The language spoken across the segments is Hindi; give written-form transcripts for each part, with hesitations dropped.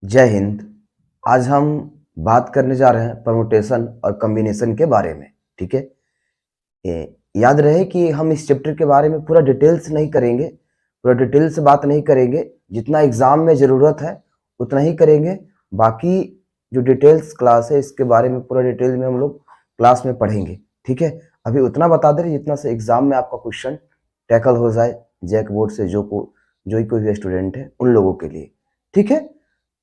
जय हिंद। आज हम बात करने जा रहे हैं परमुटेशन और कॉम्बिनेशन के बारे में। ठीक है, याद रहे कि हम इस चैप्टर के बारे में पूरा डिटेल्स नहीं करेंगे, पूरा डिटेल से बात नहीं करेंगे। जितना एग्जाम में ज़रूरत है उतना ही करेंगे। बाकी जो डिटेल्स क्लास है इसके बारे में पूरा डिटेल में हम लोग क्लास में पढ़ेंगे। ठीक है, अभी उतना बता दे रहे जितना से एग्जाम में आपका क्वेश्चन टैकल हो जाए जैक बोर्ड से जो ही कोई भी स्टूडेंट है उन लोगों के लिए। ठीक है,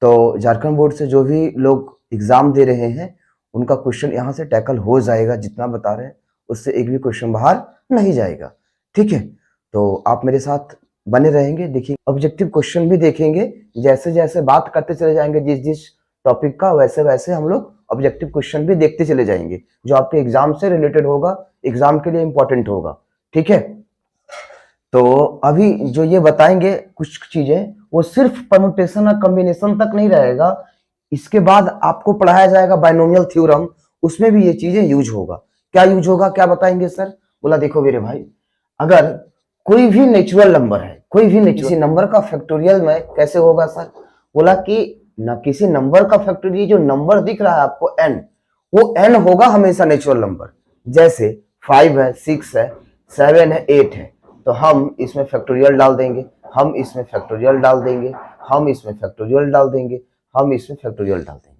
तो झारखंड बोर्ड से जो भी लोग एग्जाम दे रहे हैं उनका क्वेश्चन यहाँ से टैकल हो जाएगा। जितना बता रहे हैं उससे एक भी क्वेश्चन बाहर नहीं जाएगा। ठीक है, तो आप मेरे साथ बने रहेंगे। देखिए, ऑब्जेक्टिव क्वेश्चन भी देखेंगे। जैसे जैसे बात करते चले जाएंगे जिस जिस टॉपिक का, वैसे वैसे हम लोग ऑब्जेक्टिव क्वेश्चन भी देखते चले जाएंगे जो आपके एग्जाम से रिलेटेड होगा, एग्जाम के लिए इंपॉर्टेंट होगा। ठीक है, तो अभी जो ये बताएंगे कुछ चीजें वो सिर्फ परम्यूटेशन और कॉम्बिनेशन तक नहीं रहेगा। इसके बाद आपको पढ़ाया जाएगा बाइनोमियल थ्योरम, उसमें भी ये चीजें यूज होगा। क्या यूज होगा, क्या बताएंगे सर? बोला देखो मेरे भाई, अगर कोई भी नेचुरल नंबर है, कोई भी किसी नंबर का फैक्टोरियल में कैसे होगा सर? बोला कि ना किसी नंबर का फैक्टोरियल, जो नंबर दिख रहा है आपको n, वो n होगा हमेशा नेचुरल नंबर। जैसे 5 है, 6 है, 7 है, 8 है, तो हम इसमें फैक्टोरियल डाल देंगे, हम इसमें फैक्टोरियल डाल देंगे, हम इसमें फैक्टोरियल डाल देंगे, हम इसमें फैक्टोरियल डाल देंगे।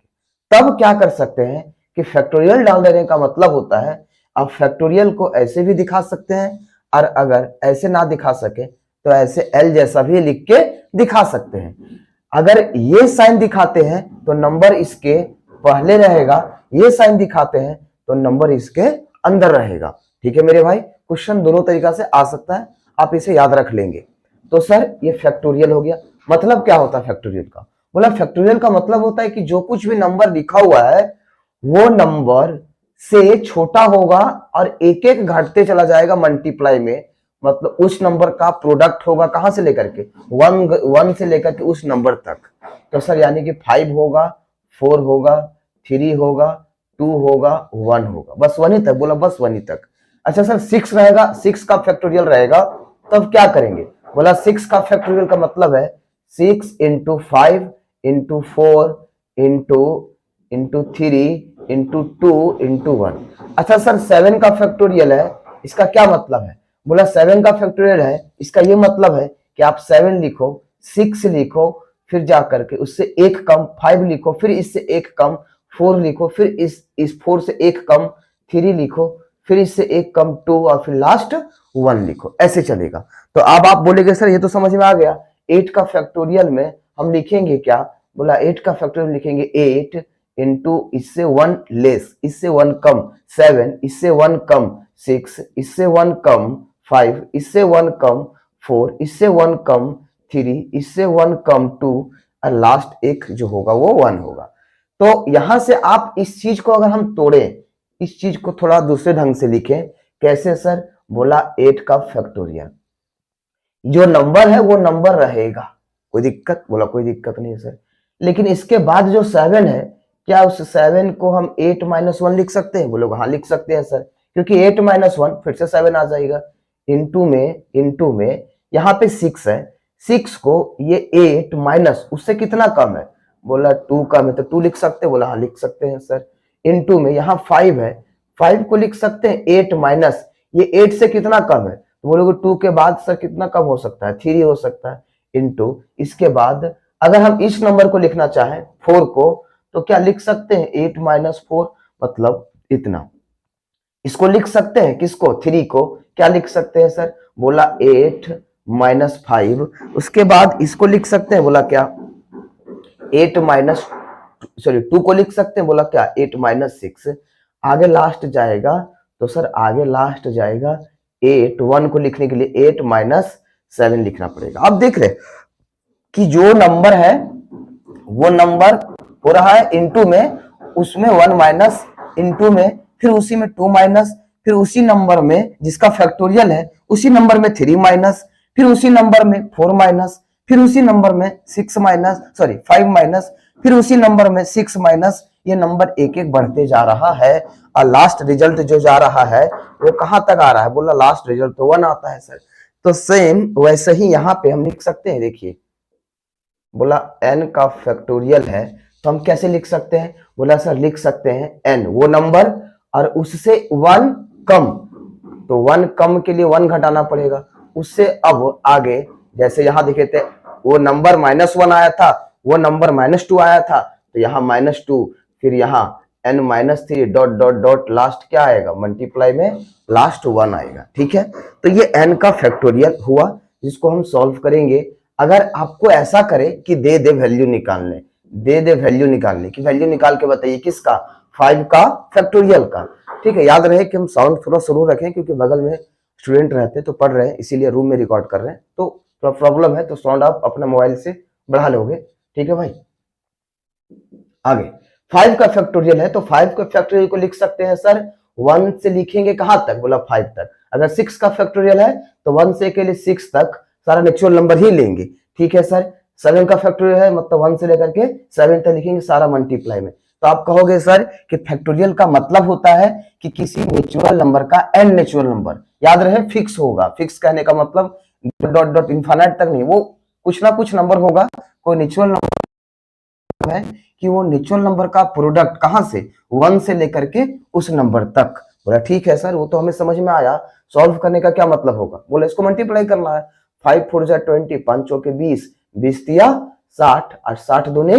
तब क्या कर सकते हैं कि फैक्टोरियल डाल देने का मतलब होता है आप फैक्टोरियल को ऐसे भी दिखा सकते हैं, और अगर ऐसे ना दिखा सके तो ऐसे एल जैसा भी लिख के दिखा सकते हैं। अगर ये साइन दिखाते हैं तो नंबर इसके पहले रहेगा, ये साइन दिखाते हैं तो नंबर इसके अंदर रहेगा। ठीक है मेरे भाई, क्वेश्चन दोनों तरीका से आ सकता है, आप इसे याद रख लेंगे। तो सर ये फैक्टोरियल हो गया। मतलब क्या होता है फैक्टोरियल का? बोला फैक्टोरियल का मतलब होता है कि जो कुछ भी नंबर लिखा हुआ है वो नंबर से छोटा होगा और एक एक घटते चला जाएगा मल्टीप्लाई में। मतलब उस नंबर का प्रोडक्ट होगा कहां से लेकर के, वन से लेकर के उस नंबर तक। तो सर यानी कि 5 होगा, 4 होगा, 3 होगा, 2 होगा, 1 होगा, बस 1 ही तक। बोला बस 1 ही तक। अच्छा सर 6 रहेगा, 6 का फैक्टोरियल रहेगा, तब क्या करेंगे? बोला 6 का फैक्टोरियल का मतलब है 6 into 5 into 4 into 3 into 2 into 1। अच्छा सर 7 का फैक्टोरियल है, इसका क्या मतलब है? बोला 7 का फैक्टोरियल है, इसका ये मतलब है कि आप 7 लिखो, 6 लिखो, फिर जाकर के उससे एक कम 5 लिखो, फिर इससे एक कम 4 लिखो, फिर इस 4 से एक कम 3 लिखो, फिर इससे एक कम 2 और फिर लास्ट 1 लिखो। ऐसे चलेगा। तो अब आप बोलेंगे सर ये तो समझ में आ गया, 8 का फैक्टोरियल में हम लिखेंगे क्या? बोला 8 का फैक्टोरियल लिखेंगे 8 इंटू इससे 1 लेस, इससे 1 कम 7, इससे 1 कम 6, इससे 1 कम 5, इससे 1 कम 4, इससे 1 कम 3, इससे 1 कम 2 और लास्ट एक जो होगा वो 1 होगा। तो यहां से आप इस चीज को अगर हम तोड़ें, इस चीज को थोड़ा दूसरे ढंग से लिखें। कैसे सर? बोला 8 का फैक्टोरियल, जो नंबर है वो नंबर रहेगा, कोई दिक्कत? बोला कोई दिक्कत नहीं सर, लेकिन इसके बाद जो 7 है, क्या उस 7 को हम 8 माइनस 1 लिख सकते हैं? बोलोगे हाँ लिख सकते हैं सर, क्योंकि 8 माइनस 1 फिर से 7 आ जाएगा। इंटू में यहाँ पे 6 है, 6 को ये 8 माइनस उससे कितना कम है? बोला 2 कम है, तो 2 लिख सकते हैं? बोला हाँ लिख सकते हैं सर। इंटू में यहाँ 5 है, 5 को लिख सकते हैं 8 माइनस ये 8 से कितना कम है? तो बोलोगे 2 के बाद सर कितना कम हो सकता है? 3 हो सकता है। इंटू इसके बाद अगर हम इस नंबर को लिखना चाहें 4 को, तो क्या लिख सकते हैं 8 माइनस 4, मतलब इतना। इसको लिख सकते हैं किसको? 3 को। क्या लिख सकते हैं सर? बोला 8 माइनस 5। उसके बाद इसको लिख सकते हैं, बोला क्या 8 माइनस सॉरी 2 को लिख सकते हैं, बोला क्या 8 माइनस 6। आगे लास्ट जाएगा तो सर आगे लास्ट जाएगा 8, 1 को लिखने के लिए 8 माइनस 7 लिखना पड़ेगा। अब देख रहे कि जो नंबर है वो नंबर हो रहा है इंटू में, उसमें 1 माइनस, इंटू में फिर उसी में 2 माइनस, फिर उसी नंबर में जिसका फैक्टोरियल है उसी नंबर में 3 माइनस, फिर उसी नंबर में 4 माइनस, फिर उसी नंबर में 6 माइनस सॉरी 5 माइनस, फिर उसी नंबर में 6 माइनस। ये नंबर एक एक बढ़ते जा रहा है और लास्ट रिजल्ट जो जा रहा है वो कहां तक आ रहा है? बोला लास्ट रिजल्ट तो 1 आता है सर। तो सेम वैसे ही यहाँ पे हम लिख सकते हैं। देखिए बोला n का फैक्टोरियल है, तो हम कैसे लिख सकते हैं? बोला सर लिख सकते हैं n वो नंबर और उससे 1 कम, तो 1 कम के लिए 1 घटाना पड़ेगा उससे। अब आगे जैसे यहां देखे थे वो नंबर -1 आया था, वो नंबर -2 आया था, तो यहाँ -2, फिर यहाँ n-3 dot dot dot last क्या आएगा? मल्टीप्लाई में लास्ट 1 आएगा। ठीक है, तो ये n का फैक्टोरियल हुआ जिसको हम सॉल्व करेंगे। अगर आपको ऐसा करे कि दे दे वैल्यू निकालने, दे दे वैल्यू निकालने की, वैल्यू निकाल के बताइए किसका? 5 का फैक्टोरियल का। ठीक है, याद रहे कि हम साउंड थोड़ा स्लो रखें क्योंकि बगल में स्टूडेंट रहते हैं तो पढ़ रहे हैं, इसीलिए रूम में रिकॉर्ड कर रहे हैं, तो प्रॉब्लम है तो साउंड आप अपने मोबाइल से बढ़ा लोगे। ठीक है भाई, आगे 5 का फैक्टोरियल है, तो 5 का फैक्टोरियल को लिख सकते हैं सर 1 से लिखेंगे कहां तक? बोला 5 तक। अगर 6 का फैक्टोरियल है तो 1 से के लिए 6 तक सारा नेचुरल नंबर ही लेंगे। ठीक है सर, 7 का फैक्टोरियल है मतलब 1 से लेकर के 7 तक लिखेंगे सारा मल्टीप्लाई में। तो आप कहोगे सर कि फैक्टोरियल का मतलब होता है कि किसी नेचुरल नंबर का n नेचुरल नंबर, याद रहे फिक्स होगा। फिक्स कहने का मतलब डॉट डॉट इनफाइनाइट तक नहीं, वो कुछ ना कुछ नंबर होगा। कोई नेचुरल नंबर है कि वो नेचुरल नंबर का प्रोडक्ट कहां से? 1 से लेकर के उस नंबर तक। बोला ठीक है सर, वो तो हमें समझ में आया। सॉल्व करने का क्या मतलब होगा? बोला इसको मल्टीप्लाई करना है। 5 4 जा 20, 5 चौके 20, 20 तिया 60 और 60 दूने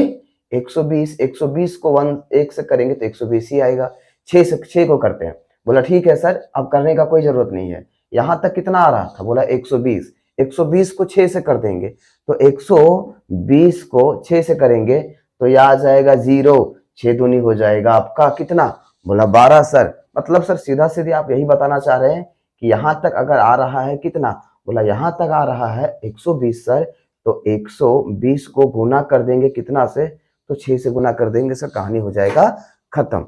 120, 120 को 1 से करेंगे तो 120 ही आएगा। 6 से 6 को करते हैं। बोला ठीक है सर, अब करने का कोई जरूरत नहीं है। यहां तक कितना आ रहा था? बोला 120, 120 को 6 से कर देंगे तो 120 को 6 से करेंगे तो यह आ जाएगा 0, 6 दूनी हो जाएगा आपका कितना? बोला 12 सर। मतलब सर सीधा सीधे आप यही बताना चाह रहे हैं कि यहां तक अगर आ रहा है कितना? बोला यहां तक आ रहा है 120 सर, तो 120 को गुना कर देंगे कितना से? तो 6 से गुना कर देंगे सर, कहानी हो जाएगा खत्म।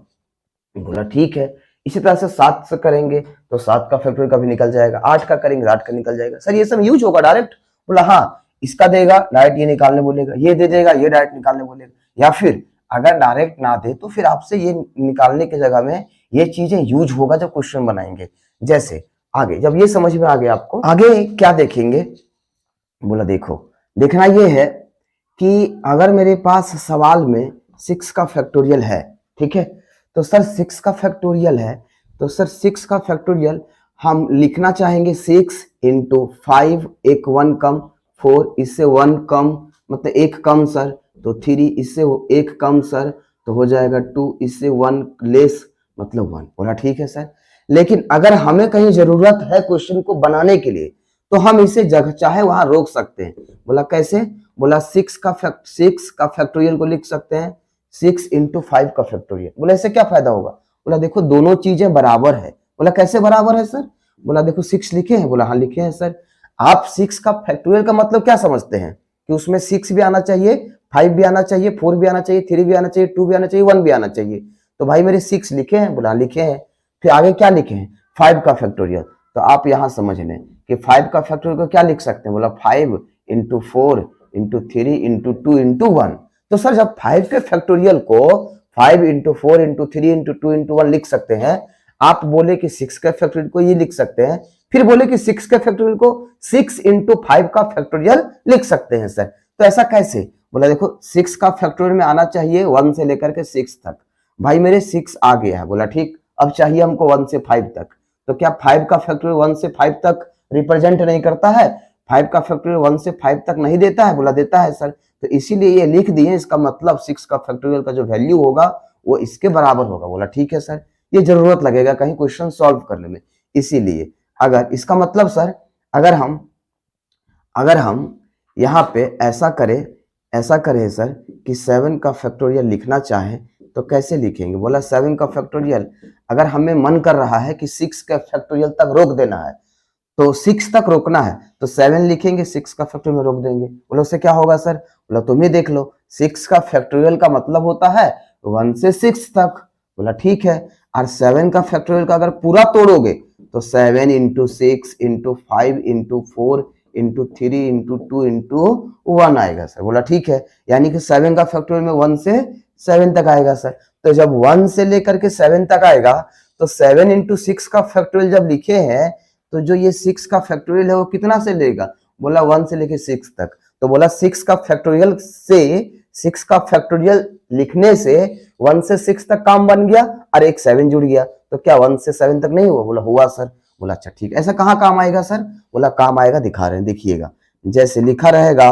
बोला ठीक है। इसी तरह से 7 से करेंगे तो 7 का फैक्टोरियल का भी निकल जाएगा, 8 का करेंगे 8 का निकल जाएगा। सर ये सब यूज होगा डायरेक्ट? बोला हाँ, इसका देगा डायरेक्ट ये निकालने बोलेगा, ये दे देगा ये डायरेक्ट निकालने बोलेगा, या फिर अगर डायरेक्ट ना दे तो फिर आपसे ये निकालने की जगह में ये चीजें यूज होगा जब क्वेश्चन बनाएंगे। जैसे आगे जब ये समझ में आ गया आपको, आगे क्या देखेंगे? बोला देखो, देखना ये है कि अगर मेरे पास सवाल में 6 का फैक्टोरियल है, ठीक है, तो सर 6 का फैक्टोरियल है, तो सर 6 का फैक्टोरियल हम लिखना चाहेंगे 6 इंटू 5, एक 1 कम, 4 इससे 1 कम मतलब 1 कम सर, तो 3 इससे 1 कम सर, तो हो जाएगा 2 इससे 1 लेस मतलब 1। बोला ठीक है सर, लेकिन अगर हमें कहीं जरूरत है क्वेश्चन को बनाने के लिए तो हम इसे जगह चाहे वहां रोक सकते हैं। बोला कैसे? बोला 6 का फैक्टोरियल को लिख सकते हैं 6 इंटू 5 का फैक्टोरियल। बोला इससे क्या फायदा होगा? बोला देखो दोनों चीजें बराबर है। बोला कैसे बराबर है सर? बोला देखो 6 लिखे हैं। बोला हाँ लिखे हैं सर। आप 6 का फैक्टोरियल का मतलब क्या समझते हैं कि उसमें 6 भी आना चाहिए, 5 भी आना चाहिए, 4 भी आना चाहिए, 3 भी आना चाहिए, 2 भी आना चाहिए, 1 भी आना चाहिए। तो भाई मेरे 6 लिखे हैं। बोला लिखे हैं। फिर आगे क्या लिखे हैं? 5 का फैक्टोरियल। तो आप यहां समझ लें कि 5 का फैक्टोरियल को क्या लिख सकते हैं? बोला 5 इंटू 4 इंटू 3 इंटू 2 इंटू 1। तो सर जब 5 के फैक्टोरियल को 5 इंटू 4 इंटू 3 इंटू 2 इंटू 1 लिख सकते हैं, आप बोले कि 6 के फैक्टोरियल को ये लिख सकते हैं, फिर बोले कि 6 के फैक्टोरियल को 6 इंटू 5 का फैक्टोरियल लिख सकते हैं सर। तो ऐसा कैसे? बोला देखो 6 का फैक्टोरियल में आना चाहिए 1 से लेकर के 6 तक। भाई मेरे 6 आ गया है। बोला ठीक, अब चाहिए हमको 1 से 5 तक। तो क्या 5 का फैक्टोरियल 1 से 5 तक रिप्रेजेंट नहीं करता है? 5 का फैक्टोरियल 1 से 5 तक नहीं देता है? बोला देता है सर। तो इसीलिए ये लिख दिए, इसका मतलब 6 का फैक्टोरियल का जो वैल्यू होगा वो इसके बराबर होगा। बोला ठीक है सर, ये जरूरत लगेगा कहीं क्वेश्चन सॉल्व करने में, इसीलिए अगर इसका मतलब सर अगर हम यहाँ पे ऐसा करें सर कि 7 का फैक्टोरियल लिखना चाहें तो कैसे लिखेंगे? बोला 7 का फैक्टोरियल अगर हमें मन कर रहा है कि 6 का फैक्टोरियल तक रोक देना है, तो 6 तक रोकना है तो 7 लिखेंगे, 6 का फैक्टोरियल में रोक देंगे। बोला उससे क्या होगा सर? बोला तुम ही देख लो, 6 का फैक्टोरियल का मतलब होता है 1 से 6 तक। बोला ठीक है, और 7 का फैक्टोरियल का अगर पूरा तोड़ोगे तो 7 into 6 into 5 into 4 into 3 into 2 into 1 आएगा सर। बोला ठीक है, यानी कि 7 का फैक्टोरियल में 1 से 7 तक आएगा सर। तो जब 1 से लेकर के 7 तक आएगा तो 7 इंटू 6 का फैक्टोरियल जब लिखे हैं तो जो ये 6 का फैक्टोरियल है वो कितना से लेगा? बोला 1 से लेके 6 तक। तो बोला 6 का फैक्टोरियल से 6 का फैक्टोरियल लिखने से 1 से 6 तक काम बन गया और एक 7 जुड़ गया, तो क्या 1 से 7 तक नहीं हुआ? बोला हुआ सर। बोला अच्छा ठीक है, ऐसा कहाँ काम आएगा सर? बोला काम आएगा, दिखा रहे हैं, देखिएगा। जैसे लिखा रहेगा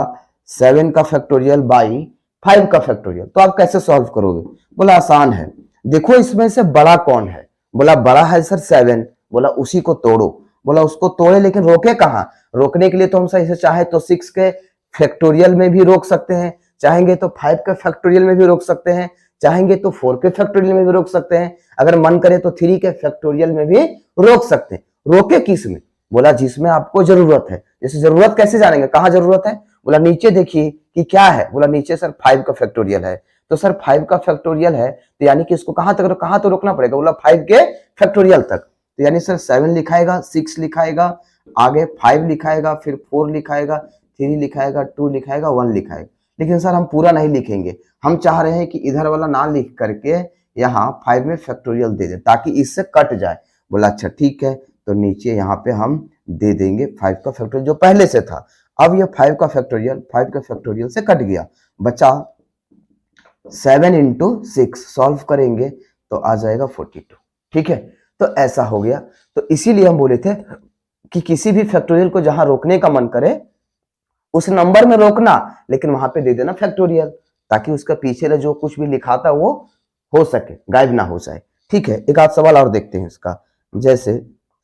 7 का फैक्टोरियल बाई 5 का फैक्टोरियल, तो आप कैसे सॉल्व करोगे? बोला आसान है, देखो इसमें से बड़ा कौन है? बोला बड़ा है सर 7। बोला उसी को तोड़ो। बोला उसको तोड़े, लेकिन रोके कहाँ? रोकने के लिए तो हम सही से चाहे तो 6 के फैक्टोरियल में भी रोक सकते हैं, चाहेंगे तो 5 के फैक्टोरियल में भी रोक सकते हैं, चाहेंगे तो 4 के फैक्टोरियल में भी रोक सकते हैं, अगर मन करे तो 3 के फैक्टोरियल में भी रोक सकते हैं। रोके किस में? बोला जिसमें आपको जरूरत है। जैसे जरूरत कैसे जानेंगे, कहाँ जरूरत है? बोला नीचे देखिए कि क्या है। बोला नीचे सर 5 का फैक्टोरियल है, तो सर 5 का फैक्टोरियल है तो यानी कि इसको कहां तो रोकना पड़ेगा? बोला 5 के फैक्टोरियल तक, तो यानी सर 7 लिखाएगा, 6 लिखाएगा, आगे 5 लिखाएगा, फिर 4 लिखाएगा, 3 लिखाएगा, 2 लिखाएगा, 1 लिखाएगा। लेकिन सर हम पूरा नहीं लिखेंगे, हम चाह रहे हैं कि इधर वाला ना लिख करके यहाँ 5 में फैक्टोरियल दे दें ताकि इससे कट जाए। बोला अच्छा ठीक है, तो नीचे यहाँ पे हम दे देंगे 5 का फैक्टोरियल जो पहले से था। अब ये 5 का फैक्टोरियल से कट गया, बचा 7 इंटू 6, सॉल्व करेंगे तो आ जाएगा 42। ठीक है, तो ऐसा हो गया। तो इसीलिए हम बोले थे कि किसी भी फैक्टोरियल को जहां रोकने का मन करे उस नंबर में रोकना, लेकिन वहां पे दे देना फैक्टोरियल, ताकि उसका पीछे जो कुछ भी लिखा था वो हो सके, गायब ना हो जाए। ठीक है, एक आध सवाल और देखते हैं इसका। जैसे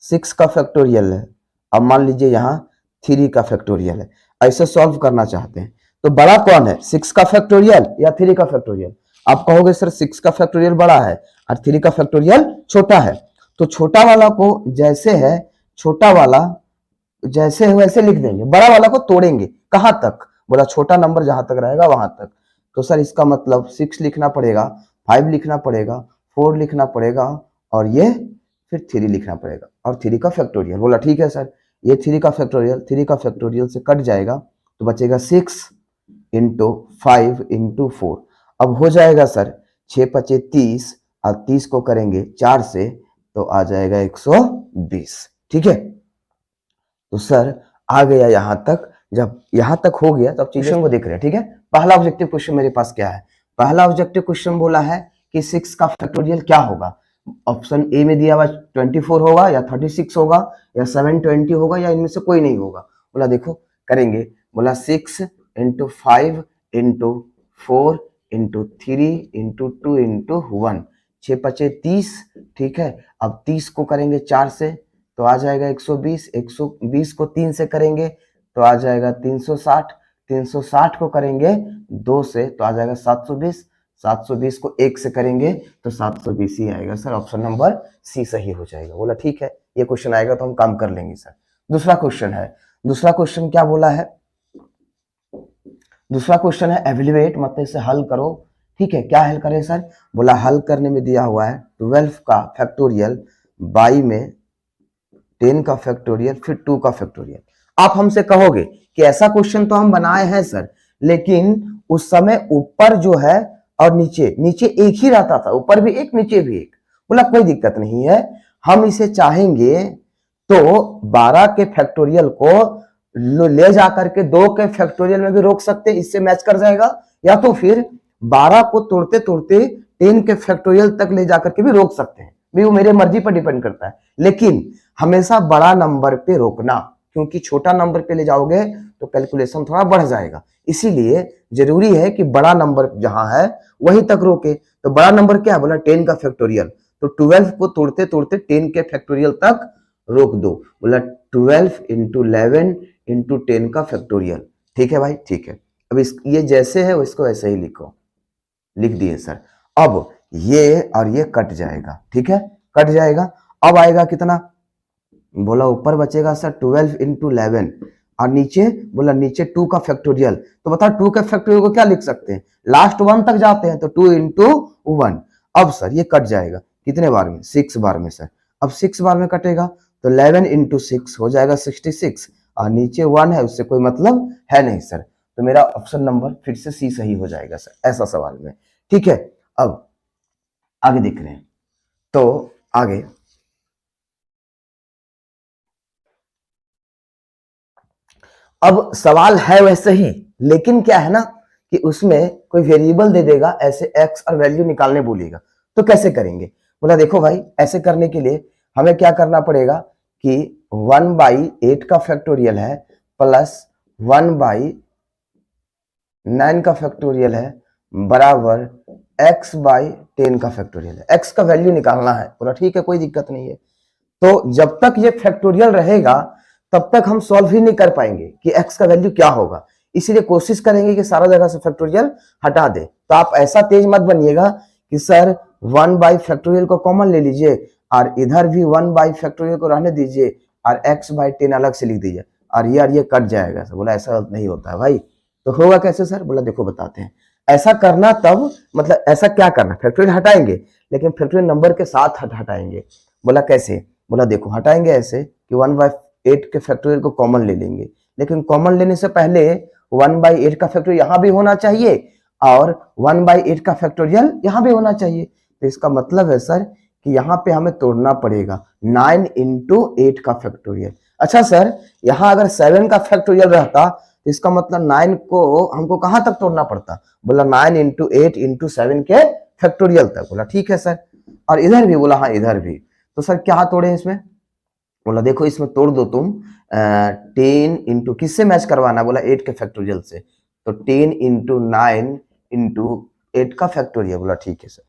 6 का फैक्टोरियल है, अब मान लीजिए यहाँ 3 का फैक्टोरियल है, ऐसे सॉल्व करना चाहते हैं, तो बड़ा कौन है, 6 का फैक्टोरियल या 3 का फैक्टोरियल? आप कहोगे सर 6 का फैक्टोरियल बड़ा है और 3 का फैक्टोरियल छोटा है, तो छोटा वाला को जैसे है, छोटा वाला जैसे है वैसे लिख देंगे, बड़ा वाला को तोड़ेंगे। कहां तक? बोला छोटा नंबर जहां तक रहेगा वहां तक। तो सर इसका मतलब 6 लिखना पड़ेगा, 5 लिखना पड़ेगा, 4 लिखना पड़ेगा, और ये फिर 3 लिखना पड़ेगा, और 3 का फैक्टोरियल। बोला ठीक है सर, ये 3 का फैक्टोरियल से कट जाएगा, तो बचेगा 6 इंटू 5 इंटू 4। अब हो जाएगा सर 6 पचे 30, और 30 को करेंगे 4 से तो आ जाएगा 120। ठीक है, तो सर आ गया यहां तक। जब यहां तक हो गया तो अब क्वेश्चन को देख रहे हैं। ठीक है, पहला ऑब्जेक्टिव क्वेश्चन मेरे पास क्या है? पहला ऑब्जेक्टिव क्वेश्चन बोला है कि 6 का फैक्टोरियल क्या होगा। ऑप्शन ए में दिया हुआ 24 होगा, या 36 होगा, या 720 होगा, या इनमें से कोई नहीं होगा। बोला देखो करेंगे। बोला 6 into 5 into 4 into 3 into 2 into 1, 6 पचे 30। ठीक है, अब 30 को करेंगे 4 से तो आ जाएगा 120, 120 को 3 से करेंगे तो आ जाएगा 360, 360 को करेंगे 2 से तो आ जाएगा 720, 720 को 1 से करेंगे तो 720 ही आएगा। सर ऑप्शन नंबर सी सही हो जाएगा। बोला ठीक है, ये क्वेश्चन आएगा तो हम काम कर लेंगे सर। दूसरा क्वेश्चन है, दूसरा क्वेश्चन क्या बोला है? दूसरा क्वेश्चन है एवेल्युएट, मतलब इसे हल करो। ठीक है, क्या हल करें सर? बोला हल करने में दिया हुआ है 12 का फैक्टोरियल बाई में 10 का फैक्टोरियल फिर 2 का फैक्टोरियल। आप हमसे कहोगे कि ऐसा क्वेश्चन तो हम बनाए हैं सर, लेकिन उस समय ऊपर जो है और नीचे, नीचे एक ही रहता था, ऊपर भी एक नीचे भी एक। बोला कोई दिक्कत नहीं है, हम इसे चाहेंगे तो 12 के फैक्टोरियल को ले जाकर के 2 के फैक्टोरियल में भी रोक सकते, इससे मैच कर जाएगा, या तो फिर 12 को तोड़ते तोड़ते 10 के फैक्टोरियल तक ले जाकर के भी रोक सकते हैं। भी वो मेरे मर्जी पर डिपेंड करता है, लेकिन हमेशा बड़ा नंबर पे रोकना, क्योंकि छोटा नंबर पे ले जाओगे तो कैलकुलेशन थोड़ा बढ़ जाएगा। इसीलिए जरूरी है कि बड़ा नंबर जहां है वहीं तक रोके। तो बड़ा नंबर क्या है? बोला 10 का फैक्टोरियल, तो 12 को तोड़ते तोड़ते 10 के फैक्टोरियल तक रोक दो। बोला 12 इंटू 11 इंटू 10 का फैक्टोरियल। ठीक है भाई, ठीक है। अब इस ये जैसे है इसको ऐसे ही लिखो, लिख दिए सर। अब ये और ये कट जाएगा, ठीक है, कट जाएगा। अब आएगा कितना? बोला ऊपर बचेगा सर 12 इंटू 11, और नीचे बोला नीचे 2 का फैक्टोरियल। तो बताओ 2 के फैक्टोरियल को क्या लिख सकते हैं? लास्ट 1 तक जाते हैं तो 2 इंटू 1। अब सर ये कट जाएगा कितने बार में? 6 बार में सर। अब 6 बार में कटेगा तो 11 इंटू 6 हो जाएगा 66, और नीचे 1 है, उससे कोई मतलब है नहीं सर। तो मेरा ऑप्शन नंबर फिर से सी सही हो जाएगा सर, ऐसा सवाल में। ठीक है, अब आगे देख रहे हैं। तो आगे अब सवाल है वैसे ही, लेकिन क्या है ना कि उसमें कोई वेरिएबल दे देगा, ऐसे x और वैल्यू निकालने बोलेगा, तो कैसे करेंगे? बोला देखो भाई, ऐसे करने के लिए हमें क्या करना पड़ेगा कि 1/8 का फैक्टोरियल है प्लस 1/9 का फैक्टोरियल है बराबर x/10 का फैक्टोरियल है। x का वैल्यू निकालना है। बोला ठीक है, कोई दिक्कत नहीं है। तो जब तक ये फैक्टोरियल रहेगा तब तक हम सॉल्व ही नहीं कर पाएंगे कि x का वैल्यू क्या होगा, इसीलिए कोशिश करेंगे कि सारा जगह से फैक्टोरियल हटा दे। तो आप ऐसा तेज मत बनिएगा कि सर 1/फैक्टोरियल को कॉमन ले लीजिए और इधर भी 1/फैक्टोरियल को रहने दीजिए और x/10 अलग से लिख दीजिए और ये कट जाएगा। सर बोला ऐसा नहीं होता है भाई। तो होगा कैसे सर? बोला देखो बताते हैं। ऐसा करना तब, मतलब ऐसा क्या करना, फैक्टोरियल हटाएंगे लेकिन फैक्टोरियल नंबर के साथ हटाएंगे। बोला कैसे? बोला देखो हटाएंगे ऐसे कि 1/8 के फैक्टोरियल को कॉमन ले लेंगे, लेकिन कॉमन लेने से पहले 1/8 का फैक्टोरियल यहां भी होना चाहिए और 1/8 का फैक्टोरियल यहां भी होना चाहिए। तो इसका मतलब है सर कि यहाँ पे हमें तोड़ना पड़ेगा 9 × 8 का फैक्टोरियल। अच्छा सर, यहाँ अगर 7 का फैक्टोरियल रहता तो इसका मतलब 9 को हमको कहां तक तोड़ना पड़ता? बोला 9 × 8 × 7 के फैक्टोरियल तक। बोला ठीक है सर। और इधर भी? बोला हाँ इधर भी। तो सर क्या तोड़े इसमें? बोला देखो इसमें तोड़ दो तुम 10 × किससे मैच करवाना? बोला 8 के फैक्टोरियल से। तो 10 × 9 × 8 का फैक्टोरियल। बोला ठीक है सर।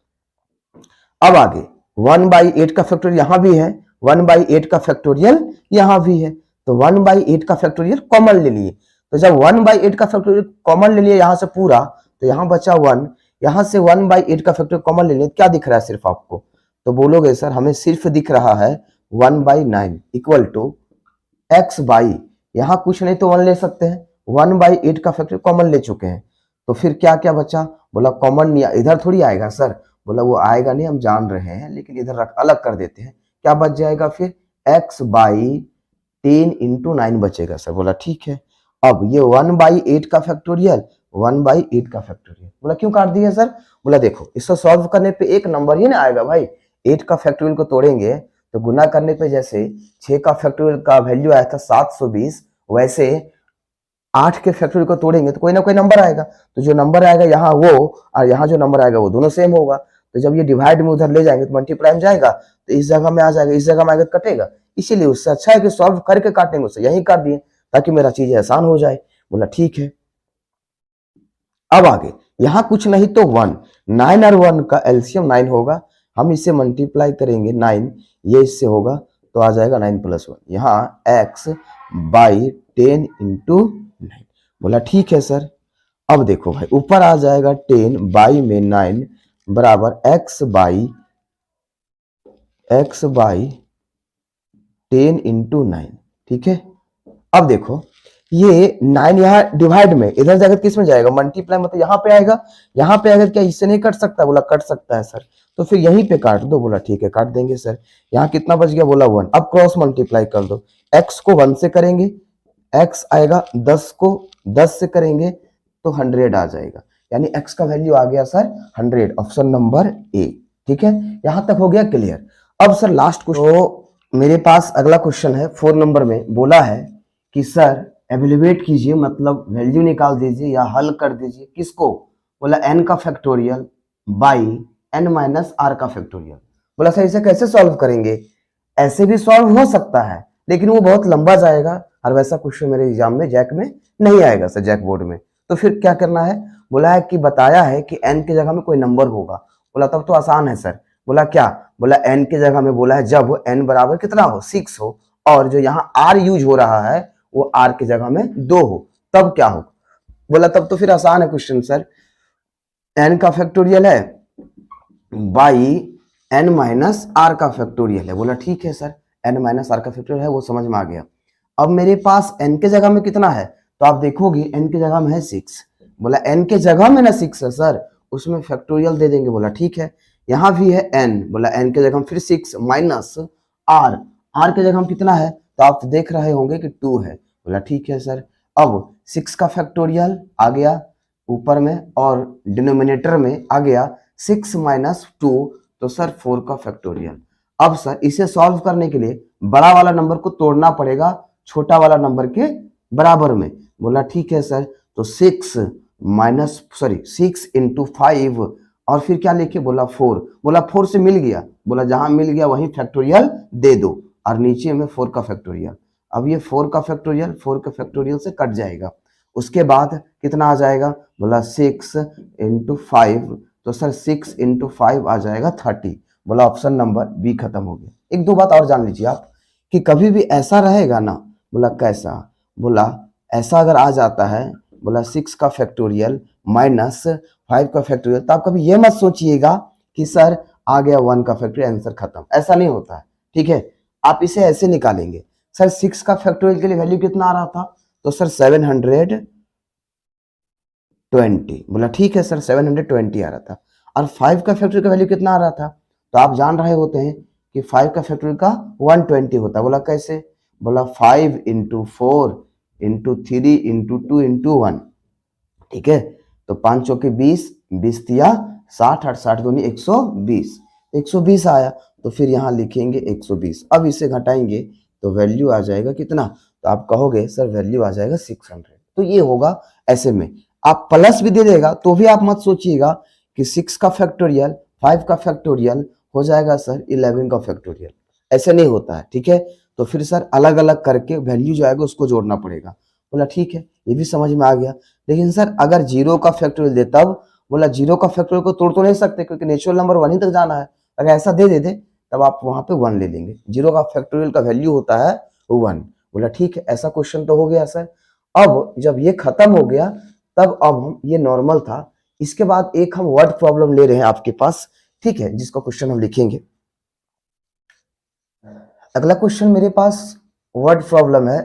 अब आगे 1/8 का फैक्टोरियल यहां भी है, 1/8 का फैक्टोरियल यहां भी है, तो 1/8 का फैक्टोरियल कॉमन ले लिए। तो जब 1/8 का फैक्टोरियल कॉमन ले लिए यहां से पूरा, तो यहां बचा 1, यहां से 1/8 का फैक्टोरियल कॉमन ले लिए, क्या दिख रहा है सिर्फ आपको? तो बोलोगे सर हमें सिर्फ दिख रहा है 1/9 इक्वल टू x/, यहां कुछ नहीं तो 1 ले सकते हैं, 1/8 का फैक्टोरियल कॉमन ले चुके हैं। तो फिर क्या क्या बचा? बोला कॉमन नहीं, इधर थोड़ी आएगा सर। बोला वो आएगा नहीं, हम जान रहे हैं, लेकिन इधर अलग कर देते हैं। क्या बच जाएगा फिर? x/10 × 9 बचेगा सर। बोला ठीक है। अब ये 1/8 का फैक्टोरियल, 1/8 का फैक्टोरियल। बोला क्यों काट दिया सर? बोला देखो इसको सॉल्व करने पे एक नंबर ही ना आएगा भाई। 8 का फैक्टोरियल को तोड़ेंगे तो गुना करने पे जैसे 6 का फैक्टोरियल का वैल्यू आया था 720, वैसे 8 के फैक्टोरियल को तोड़ेंगे तो कोई ना कोई नंबर आएगा। तो जो नंबर आएगा यहाँ वो और यहाँ जो नंबर आएगा वो दोनों सेम होगा। तो जब ये डिवाइड में उधर ले जाएंगे तो मल्टीप्लाई में जाएगा, तो इस जगह में आ जाएगा, इस जगह में आएगा तो कटेगा। इसीलिए उससे अच्छा है कि सॉल्व करके काटेंगे, उससे यही काट दिए ताकि मेरा चीज आसान हो जाए। बोला ठीक है। अब आगे यहाँ कुछ नहीं तो 1, 9 और 1 का एलसीएम 9 होगा। हम इसे मल्टीप्लाई करेंगे 9, ये इससे होगा तो आ जाएगा 9 + 1, यहाँ x/10 × 9। बोला ठीक है सर। अब देखो भाई ऊपर आ जाएगा 10 में 9 बराबर x/10 × 9। ठीक है। अब देखो ये 9 यहाँ डिवाइड में, इधर जाकर किस में जाएगा? मल्टीप्लाई, मतलब यहाँ पे आएगा। यहाँ पे आएगा, क्या इससे नहीं कट सकता? बोला कट सकता है सर। तो फिर यहीं पे काट दो। बोला ठीक है काट देंगे सर। यहाँ कितना बच गया? बोला 1। अब क्रॉस मल्टीप्लाई कर दो, x को 1 से करेंगे, x आएगा, 10 को 10 से करेंगे तो 100 आ जाएगा, यानी x का वैल्यू आ गया सर 100, ऑप्शन नंबर ए। ठीक है, यहां तक हो गया क्लियर। अब सर लास्ट क्वेश्चन, तो मेरे पास अगला क्वेश्चन है 4 नंबर में। बोला है कि सर एवेल्युएट कीजिए, मतलब वैल्यू निकाल दीजिए या हल कर दीजिए किसको? बोला n का फैक्टोरियल बाई n - r का फैक्टोरियल। बोला सर इसे कैसे सॉल्व करेंगे? ऐसे भी सॉल्व हो सकता है लेकिन वो बहुत लंबा जाएगा और वैसा क्वेश्चन मेरे एग्जाम में जैक में नहीं आएगा सर, जैक बोर्ड में। तो फिर क्या करना है? बोला है कि बताया है कि n की जगह में कोई नंबर होगा। बोला तब तो आसान है सर। बोला क्या? बोला n की जगह में बोला है जब n बराबर कितना हो? 6 हो, और जो यहाँ r यूज हो रहा है वो r की जगह में 2 हो, तब क्या हो? बोला तब तो फिर आसान है क्वेश्चन सर, n का फैक्टोरियल है बाई n - r का फैक्टोरियल है। बोला ठीक है सर, n - r का फैक्टोरियल है, वो समझ में आ गया। अब मेरे पास n के जगह में कितना है? तो आप देखोगे n की जगह में है 6। बोला n के जगह में ना 6 है सर, उसमें फैक्टोरियल दे देंगे। बोला ठीक है। यहाँ भी है n, बोला n के जगह में फिर 6 माइनस r, r के जगह में कितना है? तो आप देख रहे होंगे कि 2 है। बोला ठीक है सर। अब 6 का फैक्टोरियल आ गया ऊपर में और डिनोमिनेटर में आ गया 6 - 2, तो सर 4 का फैक्टोरियल। अब सर इसे सॉल्व करने के लिए बड़ा वाला नंबर को तोड़ना पड़ेगा छोटा वाला नंबर के बराबर में। बोला ठीक है सर। तो 6 इंटू 5 और फिर क्या लिखे, बोला 4, बोला 4 से मिल गया, बोला जहां मिल गया वहीं फैक्टोरियल दे दो, और नीचे में 4 का फैक्टोरियल। अब ये 4 का फैक्टोरियल से कट जाएगा, उसके बाद कितना आ जाएगा, बोला 6 इंटू 5, तो सर 6 इंटू 5 आ जाएगा 30, बोला ऑप्शन नंबर बी खत्म हो गया। एक दो बात और जान लीजिए आप कि कभी भी ऐसा रहेगा ना, बोला कैसा, बोला ऐसा अगर आ जाता है, बोला 6 का फैक्टोरियल माइनस 5 का फैक्टोरियल, तो आप कभी ये मत सोचिएगा कि सर आ गया 1 का फैक्टोरियल, आंसर खत्म, ऐसा नहीं होता है, ठीक है। आप इसे ऐसे निकालेंगे, सर 6 का फैक्टोरियल के लिए वैल्यू कितना आ रहा था, तो सर 720, बोला ठीक है सर 720 आ रहा था, और 5 का फैक्टोरियल का वैल्यू कितना आ रहा था, तो आप जान रहे होते हैं कि 5 का फैक्टोरियल का 120 होता है, बोला कैसे, बोला 5 इंटू 4 इंटू 3 इंटू 2 इंटू 1, ठीक है। तो 5 चौके 20, 20 तिया 60 और 60 दूनी 120, 120 आया, तो फिर यहाँ लिखेंगे 120। अब इसे घटाएंगे तो वैल्यू आ जाएगा कितना, तो आप कहोगे सर वैल्यू आ जाएगा 600। तो ये होगा, ऐसे में आप प्लस भी दे देगा तो भी आप मत सोचिएगा कि 6 का फैक्टोरियल 5 का फैक्टोरियल हो जाएगा सर 11 का फैक्टोरियल, ऐसे नहीं होता है, ठीक है। तो फिर सर अलग अलग करके वैल्यू जो आएगा उसको जोड़ना पड़ेगा, बोला ठीक है, ये भी समझ में आ गया। लेकिन सर अगर 0 का फैक्टोरियल दे तब, बोला 0 का फैक्टोरियल को तोड़ तो नहीं सकते क्योंकि नेचुरल नंबर 1 ही तक जाना है, अगर ऐसा दे देते तब आप वहां पे 1 ले लेंगे, 0 का फैक्टोरियल का वैल्यू होता है 1, बोला ठीक है, ऐसा क्वेश्चन तो हो गया सर। अब जब ये खत्म हो गया तब अब हम, ये नॉर्मल था, इसके बाद एक हम वर्ड प्रॉब्लम ले रहे हैं आपके पास, ठीक है, जिसका क्वेश्चन हम लिखेंगे। अगला क्वेश्चन मेरे पास वर्ड प्रॉब्लम है।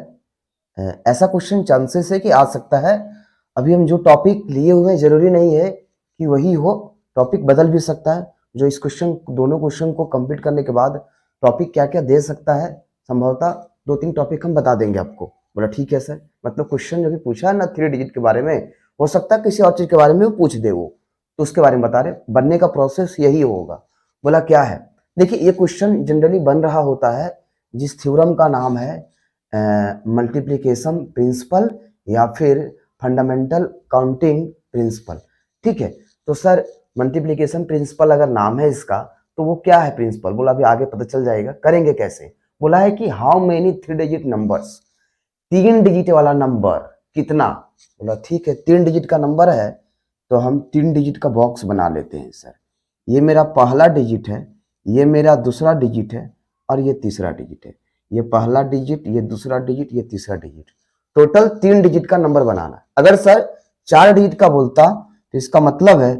ऐसा क्वेश्चन चांसेस है कि आ सकता है, अभी हम जो टॉपिक लिए हुए हैं जरूरी नहीं है कि वही हो, टॉपिक बदल भी सकता है। जो इस क्वेश्चन, दोनों क्वेश्चन को कंप्लीट करने के बाद टॉपिक क्या क्या दे सकता है, संभवतः 2-3 टॉपिक हम बता देंगे आपको। बोला ठीक है सर, मतलब क्वेश्चन जो भी पूछा है ना 3 डिजिट के बारे में, हो सकता है किसी और चीज के बारे में वो पूछ दे, वो तो उसके बारे में बता रहे, बनने का प्रोसेस यही होगा। बोला क्या है, देखिए ये क्वेश्चन जनरली बन रहा होता है जिस थ्योरम का नाम है मल्टीप्लिकेशन प्रिंसिपल या फिर फंडामेंटल काउंटिंग प्रिंसिपल, ठीक है। तो सर मल्टीप्लिकेशन प्रिंसिपल अगर नाम है इसका, तो वो क्या है प्रिंसिपल, बोला अभी आगे पता चल जाएगा, करेंगे कैसे। बोला है कि how many 3 digit numbers, 3 digit वाला नंबर कितना, बोला ठीक है 3 डिजिट का नंबर है तो हम 3 डिजिट का बॉक्स बना लेते हैं सर, ये मेरा पहला डिजिट है, ये मेरा दूसरा डिजिट है और ये तीसरा डिजिट है, ये पहला डिजिट, ये दूसरा डिजिट, ये तीसरा डिजिट, टोटल 3 डिजिट का नंबर बनाना है। अगर सर 4 डिजिट का बोलता तो इसका मतलब है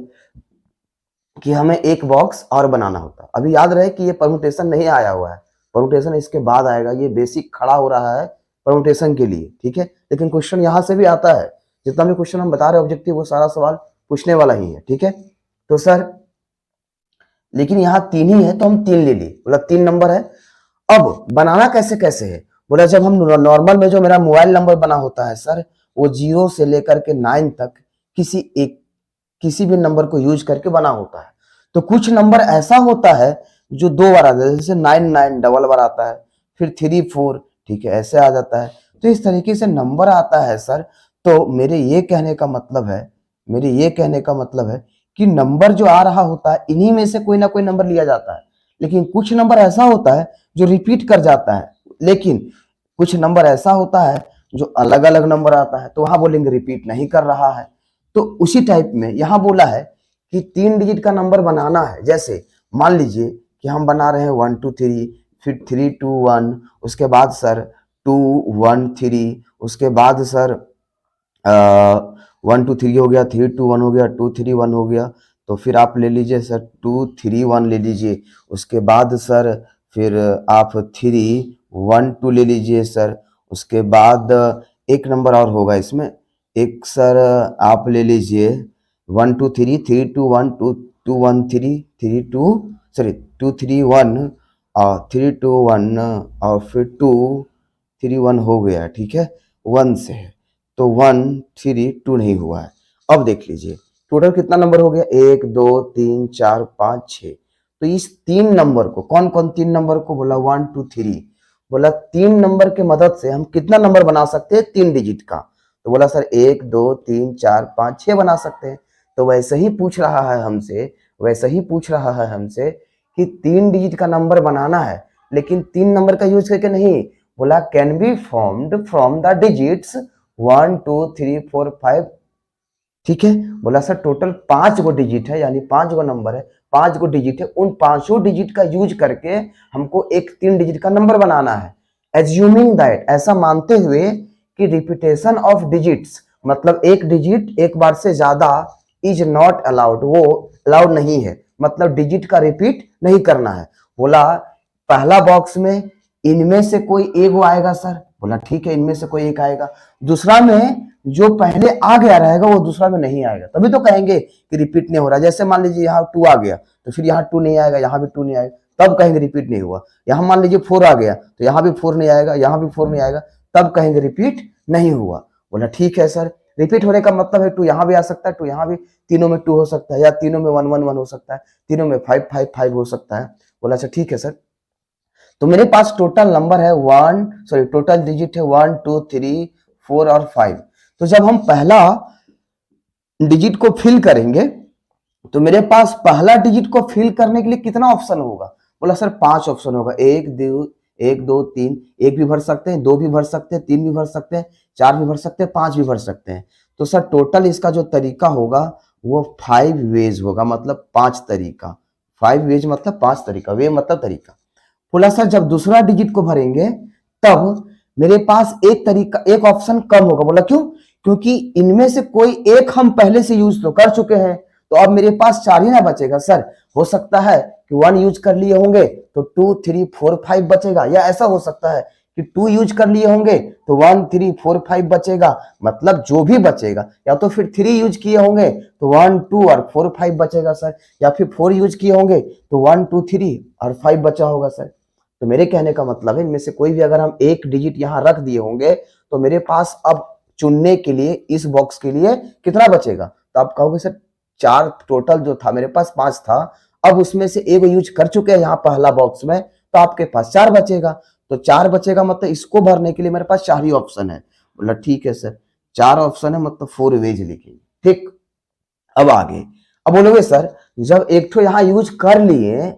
कि हमें एक बॉक्स और बनाना होता। अभी याद रहे कि ये परमुटेशन नहीं आया हुआ है, परमुटेशन इसके बाद आएगा, ये बेसिक खड़ा हो रहा है परमुटेशन के लिए, ठीक है। लेकिन क्वेश्चन यहां से भी आता है, जितना भी क्वेश्चन हम बता रहे हैं ऑब्जेक्टिव, वो सारा सवाल पूछने वाला ही है, ठीक है। तो सर लेकिन यहाँ 3 ही है तो हम 3 ले लिए, बोला 3 नंबर है। अब बनाना कैसे कैसे है, बोला जब हम नॉर्मल में जो मेरा मोबाइल नंबर बना होता है सर, वो 0 से लेकर के 9 तक किसी भी नंबर को यूज करके बना होता है। तो कुछ नंबर ऐसा होता है जो 2 बार आता है, जैसे 9 डबल बार आता है, फिर 3 4, ठीक है, ऐसे आ जाता है। तो इस तरीके से नंबर आता है सर। तो मेरे ये कहने का मतलब है कि नंबर जो आ रहा होता है इन्हीं में से कोई ना कोई नंबर लिया जाता है, लेकिन कुछ नंबर ऐसा होता है जो रिपीट कर जाता है, लेकिन कुछ नंबर ऐसा होता है जो अलग अलग नंबर आता है, तो वहां बोलेंगे रिपीट नहीं कर रहा है। तो उसी टाइप में यहां बोला है कि 3 डिजिट का नंबर बनाना है। जैसे मान लीजिए कि हम बना रहे हैं 1 2 3, फिर 3 2 1, उसके बाद सर 2 1 3, उसके बाद सर 1 2 3 हो गया, 3 2 1 हो गया, 2 3 1 हो गया। तो फिर आप ले लीजिए सर 2 3 1 ले लीजिए, उसके बाद सर फिर आप 3 1 2 ले लीजिए सर, उसके बाद एक नंबर और होगा इसमें, एक सर आप ले लीजिए 1 2 3 3 2 1 2 2 1 3 3 2 सॉरी 2 3 1 और 3 2 1 और फिर 2 3 1 हो गया, ठीक है, 1 से है तो 1 3 2 नहीं हुआ है। अब देख लीजिए टोटल कितना नंबर हो गया, 1 2 3 4 5 6। तो इस 3 नंबर को, कौन कौन 3 नंबर को, बोला 1 2 3, बोला 3 नंबर के मदद से हम कितना नंबर बना सकते हैं 3 डिजिट का। तो बोला सर 1 2 3 4 5 6 बना सकते हैं। तो वैसे ही पूछ रहा है हमसे, वैसे ही पूछ रहा है हमसे कि 3 डिजिट का नंबर बनाना है, लेकिन 3 नंबर का यूज करके नहीं। बोला can be formed from the digits 1 2 3 4 5। ठीक है, बोला सर टोटल 5 गो डिजिट है, यानी 5 गो नंबर है, 5 गो डिजिट है, उन 5 डिजिट का यूज करके हमको एक 3 डिजिट का नंबर बनाना है। एज्यूमिंग दैट, ऐसा मानते हुए कि रिपीटेशन ऑफ डिजिट्स, मतलब एक डिजिट एक बार से ज्यादा इज नॉट अलाउड, वो अलाउड नहीं है, मतलब डिजिट का रिपीट नहीं करना है। बोला पहला बॉक्स में इनमें से कोई एक आएगा सर। बोला ठीक है, इनमें से कोई एक आएगा। दूसरा में जो पहले आ गया रहेगा वो दूसरा में नहीं आएगा, तभी तो कहेंगे कि रिपीट नहीं हो रहा। जैसे मान लीजिए यहाँ 2 आ गया तो फिर यहाँ 2 नहीं आएगा, यहाँ भी 2 नहीं आएगा, तब कहेंगे रिपीट नहीं हुआ। यहाँ मान लीजिए 4 आ गया तो यहाँ भी 4 नहीं आएगा, यहाँ भी 4 नहीं आएगा, तब कहेंगे रिपीट नहीं हुआ। बोला ठीक है सर, रिपीट होने का मतलब है 2 यहाँ भी आ सकता है, 2 यहाँ भी, तीनों में 2 हो सकता है, या तीनों में 1 1 1 हो सकता है, तीनों में 5 5 5 हो सकता है। बोला अच्छा ठीक है सर, तो मेरे पास टोटल नंबर है टोटल डिजिट है 1 2 3 4 और 5। तो जब हम पहला डिजिट को फिल करेंगे तो मेरे पास पहला डिजिट को फिल करने के लिए कितना ऑप्शन होगा। बोला सर 5 ऑप्शन होगा, 1 2 3, 1 भी भर सकते हैं, 2 भी भर सकते हैं, 3 भी भर सकते हैं, 4 भी भर सकते हैं, 5 भी भर सकते हैं। तो सर टोटल इसका जो तरीका होगा वो 5 वेज होगा, मतलब 5 तरीका। 5 वेज मतलब 5 तरीका, वे मतलब तरीका। बोला सर जब दूसरा डिजिट को भरेंगे तब मेरे पास एक तरीका, एक ऑप्शन कम होगा। बोला क्यों? क्योंकि इनमें से कोई एक हम पहले से यूज तो कर चुके हैं, तो अब मेरे पास 4 ही ना बचेगा सर। हो सकता है कि 1 यूज कर लिए होंगे तो 2 3 4 5 बचेगा, या ऐसा हो सकता है कि 2 यूज कर लिए होंगे तो 1 3 4 5 बचेगा, मतलब जो भी बचेगा, या तो फिर 3 यूज किए होंगे तो 1 2 और 4 5 बचेगा सर, या फिर 4 यूज किए होंगे तो 1 2 3 और 5 बचा होगा सर। तो मेरे कहने का मतलब है इनमें से कोई भी अगर हम एक डिजिट यहां रख दिए होंगे तो मेरे पास अब चुनने के लिए इस बॉक्स के लिए कितना बचेगा। तो आप कहोगे सर 4 टोटल जो था मेरे पास 5 था, अब उसमें से एक यूज कर चुके हैं यहाँ पहला बॉक्स में, तो आपके पास 4 बचेगा। तो 4 बचेगा मतलब इसको भरने के लिए मेरे पास 4 ही ऑप्शन है। बोला ठीक है सर, 4 ऑप्शन है मतलब 4 वेज लिखेंगे। ठीक, अब आगे अब बोलोगे सर जब एक तो यहाँ यूज कर लिए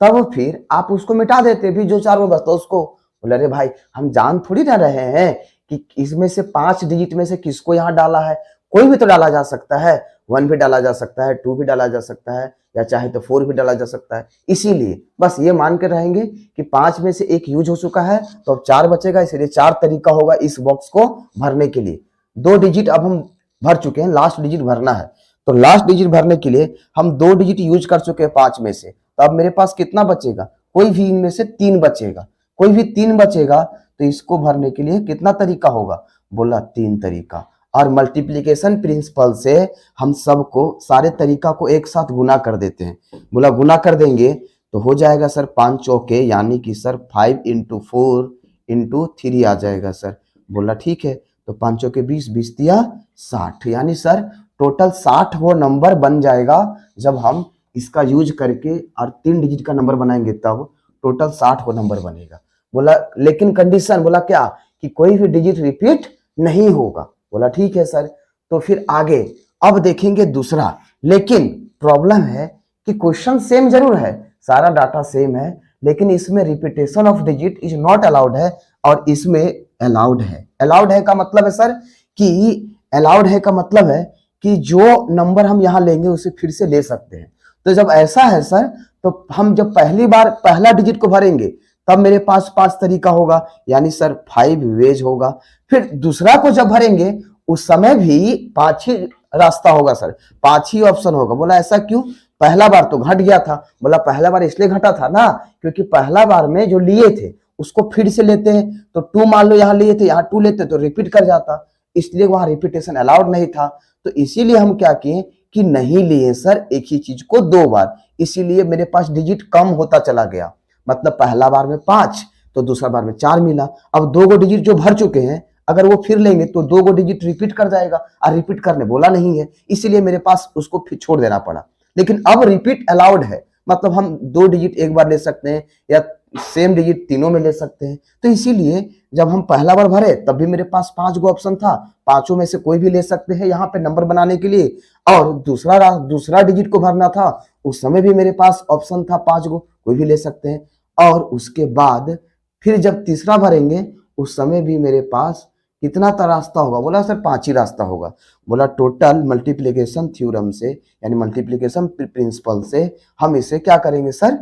तब फिर आप उसको मिटा देते भी, जो 4 में बचता उसको। बोले अरे भाई हम जान थोड़ी ना रहे हैं कि इसमें से 5 डिजिट में से किसको यहाँ डाला है, कोई भी तो डाला जा सकता है, 1 भी डाला जा सकता है, 2 भी डाला जा सकता है, या चाहे तो 4 भी डाला जा सकता है। इसीलिए बस ये मान कर रहेंगे कि 5 में से एक यूज हो चुका है तो अब 4 बचेगा, इसलिए 4 तरीका होगा इस बॉक्स को भरने के लिए। 2 डिजिट अब हम भर चुके हैं, लास्ट डिजिट भरना है। तो लास्ट डिजिट भरने के लिए हम 2 डिजिट यूज कर चुके हैं 5 में से, तो अब मेरे पास कितना बचेगा, कोई भी इनमें से 3 बचेगा, कोई भी 3 बचेगा, तो इसको भरने के लिए कितना तरीका होगा। बोला 3 तरीका, और मल्टीप्लिकेशन प्रिंसिपल से हम सबको सारे तरीका को एक साथ गुना कर देते हैं। बोला गुना कर देंगे तो हो जाएगा सर 5 चौके, यानी कि सर 5 × 4 × 3 आ जाएगा सर। बोला ठीक है, तो 5 चौके 20, 20 दिया 60, यानी सर टोटल 60 वो नंबर बन जाएगा जब हम इसका यूज करके और 3 डिजिट का नंबर बनाएंगे, तब टोटल 60 वो नंबर बनेगा। बोला लेकिन कंडीशन, बोला क्या, कि कोई भी डिजिट रिपीट नहीं होगा। बोला ठीक है सर। तो फिर आगे अब देखेंगे दूसरा, लेकिन प्रॉब्लम है कि क्वेश्चन सेम जरूर है, सारा डाटा सेम है, लेकिन इसमें repetition of digit is not allowed है और इसमें अलाउड है। अलाउड है का मतलब है सर कि अलाउड है का मतलब है कि जो नंबर हम यहां लेंगे उसे फिर से ले सकते हैं। तो जब ऐसा है सर, तो हम जब पहली बार पहला डिजिट को भरेंगे तब मेरे पास 5 तरीका होगा, यानी सर 5 वेज होगा। फिर दूसरा को जब भरेंगे उस समय भी 5 ही रास्ता होगा सर, 5 ही ऑप्शन होगा। बोला ऐसा क्यों, पहला बार तो घट गया था। बोला पहला बार इसलिए घटा था ना क्योंकि पहला बार में जो लिए थे उसको फिर से लेते हैं, तो 2 मान लो यहाँ लिए थे, यहाँ 2 लेते तो रिपीट कर जाता, इसलिए वहां रिपीटेशन अलाउड नहीं था। तो इसीलिए हम क्या किए कि नहीं लिए सर एक ही चीज को 2 बार, इसीलिए मेरे पास डिजिट कम होता चला गया। मतलब पहला बार में 5 तो दूसरा बार में 4 मिला। अब 2 गो डिजिट जो भर चुके हैं अगर वो फिर लेंगे तो 2 गो डिजिट रिपीट कर जाएगा, और रिपीट करने बोला नहीं है, इसीलिए मेरे पास उसको फिर छोड़ देना पड़ा। लेकिन अब रिपीट अलाउड है, मतलब हम 2 डिजिट एक बार ले सकते हैं या सेम डिजिट तीनों में ले सकते हैं। तो इसीलिए जब हम पहला बार भरे तब भी मेरे पास 5 गो ऑप्शन था, पांचों में से कोई भी ले सकते हैं यहाँ पे नंबर बनाने के लिए। और दूसरा डिजिट को भरना था, उस समय भी मेरे पास ऑप्शन था 5 गो, कोई भी ले सकते हैं। और उसके बाद फिर जब तीसरा भरेंगे उस समय भी मेरे पास कितना रास्ता होगा? बोला सर 5 ही रास्ता होगा। बोला टोटल मल्टीप्लिकेशन थ्योरम से यानी मल्टीप्लिकेशन प्रिंसिपल से हम इसे क्या करेंगे सर?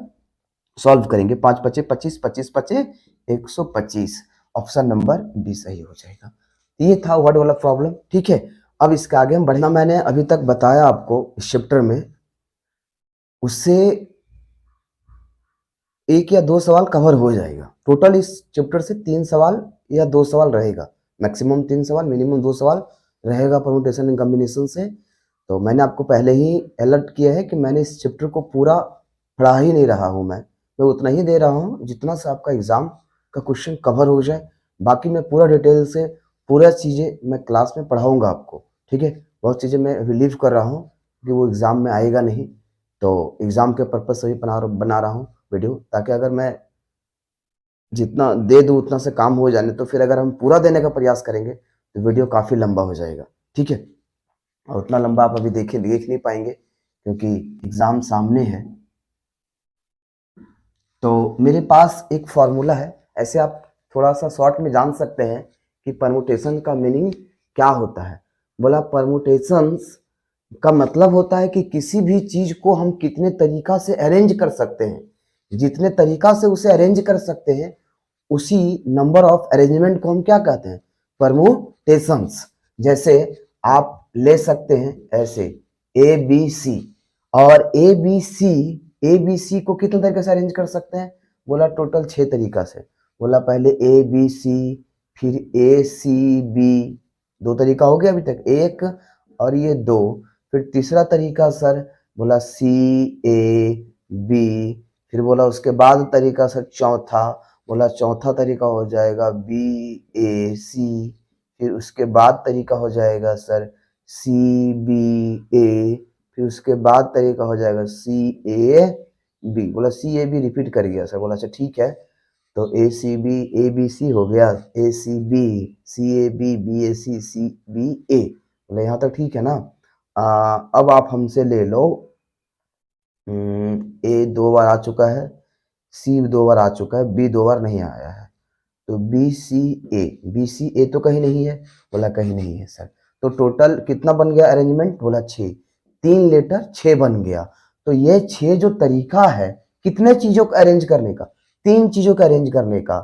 सॉल्व करेंगे। 5 पचे 25, 25 पचे 125, ऑप्शन नंबर बी सही हो जाएगा। ये था वर्ड वाला प्रॉब्लम, ठीक है। अब इसके आगे हम बढ़ना, मैंने अभी तक बताया आपको इस चैप्टर में, उससे 1 या 2 सवाल कवर हो जाएगा। टोटल इस चैप्टर से 3 सवाल या 2 सवाल रहेगा, मैक्सिमम 3 सवाल, मिनिमम 2 सवाल रहेगा परम्यूटेशन एंड कॉम्बिनेशन से। तो मैंने आपको पहले ही अलर्ट किया है कि मैंने इस चैप्टर को पूरा पढ़ा ही नहीं रहा हूँ, मैं उतना ही दे रहा हूँ जितना से आपका एग्जाम का क्वेश्चन कवर हो जाए। बाकी मैं पूरा डिटेल से पूरा चीज़ें मैं क्लास में पढ़ाऊँगा आपको, ठीक है। बहुत चीज़ें मैं रिलीव कर रहा हूँ कि वो एग्ज़ाम में आएगा नहीं, तो एग्ज़ाम के पर्पज़ से भी बना रहा हूँ वीडियो, ताकि अगर मैं जितना दे दूँ उतना से काम हो जाने, तो फिर अगर हम पूरा देने का प्रयास करेंगे तो वीडियो काफ़ी लंबा हो जाएगा, ठीक है। और उतना लंबा आप अभी देख नहीं पाएंगे क्योंकि एग्ज़ाम सामने है। तो मेरे पास एक फॉर्मूला है, ऐसे आप थोड़ा सा शॉर्ट में जान सकते हैं कि परमुटेशन का मीनिंग क्या होता है। बोला परमुटेशंस का मतलब होता है कि किसी भी चीज को हम कितने तरीका से अरेंज कर सकते हैं, जितने तरीका से उसे अरेंज कर सकते हैं उसी नंबर ऑफ अरेंजमेंट को हम क्या कहते हैं? परमुटेशंस। जैसे आप ले सकते हैं ऐसे ए बी सी, और ए बी सी को कितने तरीके से अरेंज कर सकते हैं? बोला टोटल 6 तरीका से। बोला पहले ए बी सी, फिर ए सी बी, 2 तरीका हो गया अभी तक, एक और ये 2। फिर तीसरा तरीका सर बोला सी ए बी, फिर बोला उसके बाद तरीका सर चौथा, बोला चौथा तरीका हो जाएगा बी ए सी, फिर उसके बाद तरीका हो जाएगा सर सी बी ए, फिर उसके बाद तरीका हो जाएगा सी ए बी। बोला सी ए बी रिपीट कर गया सर। बोला अच्छा ठीक है, तो ए C B A B C हो गया, A C B C A B A C B A. बोला यहाँ तक ठीक है ना। अब आप हमसे ले लो, ए 2 बार आ चुका है, सी 2 बार आ चुका है, बी 2 बार नहीं आया है, तो बी सी ए तो कहीं नहीं है। बोला कहीं नहीं है सर। तो टोटल कितना बन गया अरेंजमेंट? बोला 6, 3 लेटर 6 बन गया। तो ये 6 जो तरीका है कितने चीजों को अरेंज करने का? 3 चीजों का अरेंज करने का।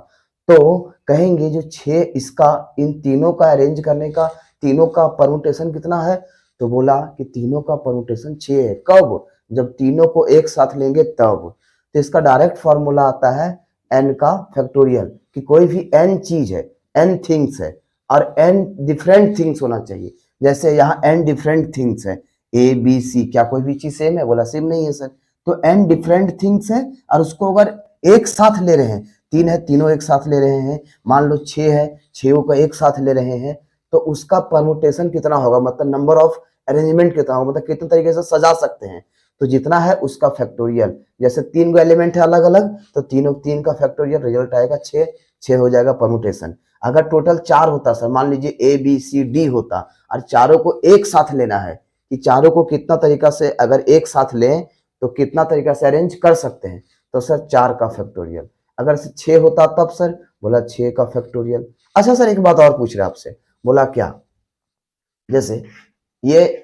तो कहेंगे जो 6 इसका, इन तीनों का अरेंज करने का, तीनों का परमुटेशन कितना है? तो बोला कि तीनों का परमुटेशन 6 है। कब? जब तीनों को एक साथ लेंगे तब। तो इसका डायरेक्ट फॉर्मूला आता है n का फैक्टोरियल, कि कोई भी n चीज है, n थिंग्स है, और n डिफरेंट थिंग्स होना चाहिए। जैसे यहाँ n डिफरेंट थिंग्स है, ए बी सी, क्या कोई भी चीज सेम है? बोला सेम नहीं है सर। तो n डिफरेंट थिंग्स है और उसको अगर एक साथ ले रहे हैं, 3 है तीनों एक साथ ले रहे हैं, मान लो 6 है, 6 को एक साथ ले रहे हैं, तो उसका परमुटेशन कितना होगा? मतलब नंबर ऑफ अरेंजमेंट कितना होगा, मतलब कितने तरीके से सजा सकते हैं। तो जितना है उसका फैक्टोरियल। जैसे 3 गो एलिमेंट है अलग अलग, तो तीनों 3 का फैक्टोरियल, रिजल्ट आएगा 6, 6 हो जाएगा परमुटेशन। अगर टोटल 4 होता सर, मान लीजिए ए बी सी डी होता और चारों को एक साथ लेना है, कि चारों को कितना तरीका से अगर एक साथ लें तो कितना तरीका से अरेंज कर सकते हैं, तो सर 4 का फैक्टोरियल। अगर 6 होता तब सर, बोला 6 का फैक्टोरियल। अच्छा सर एक बात और पूछ रहे आपसे। बोला क्या? जैसे ये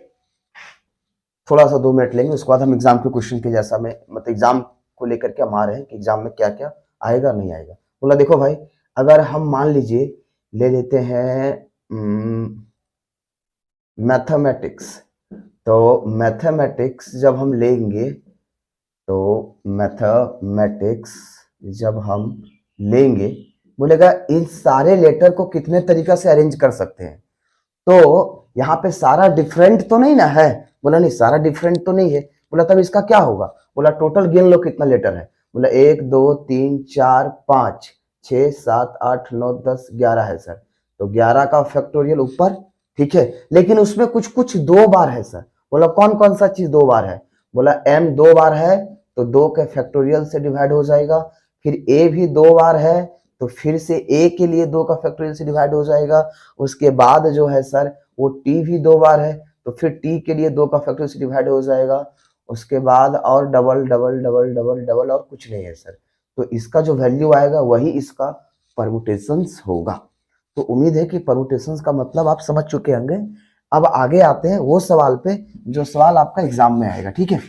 थोड़ा सा 2 मिनट लेंगे, उसके बाद हम एग्जाम के क्वेश्चन के जैसा में, मतलब एग्जाम को लेकर के हम आ रहे हैं कि एग्जाम में क्या क्या आएगा नहीं आएगा। बोला देखो भाई, अगर हम मान लीजिए ले लेते हैं मैथमेटिक्स, तो मैथमेटिक्स जब हम लेंगे, तो मैथमेटिक्स जब हम लेंगे, बोलेगा इन सारे लेटर को कितने तरीका से अरेंज कर सकते हैं। तो यहाँ पे सारा डिफरेंट तो नहीं ना है? बोला नहीं, सारा डिफरेंट तो नहीं है। बोला तब इसका क्या होगा? बोला टोटल गिन लो कितना लेटर है। बोला 1 2 3 4 5 6 7 8 9 10 11 है सर। तो 11 का फैक्टोरियल ऊपर, ठीक है, लेकिन उसमें कुछ कुछ 2 बार है सर। बोला कौन कौन सा चीज 2 बार है? बोला m 2 बार है, तो 2 के फैक्टोरियल से डिवाइड हो जाएगा। फिर a भी 2 बार है तो फिर से a के लिए 2 का फैक्टोरियल से डिवाइड हो जाएगा। उसके बाद जो है सर वो t भी 2 बार है तो फिर t के लिए 2 का फैक्टोरियल से डिवाइड हो जाएगा। उसके बाद और double double double double double और कुछ नहीं है सर। तो इसका जो वैल्यू आएगा वही इसका परमुटेशंस होगा। तो उम्मीद है कि परमुटेशंस का मतलब आप समझ चुके होंगे। अब आगे आते हैं वो सवाल पे जो सवाल आपका एग्जाम में आएगा, ठीक है।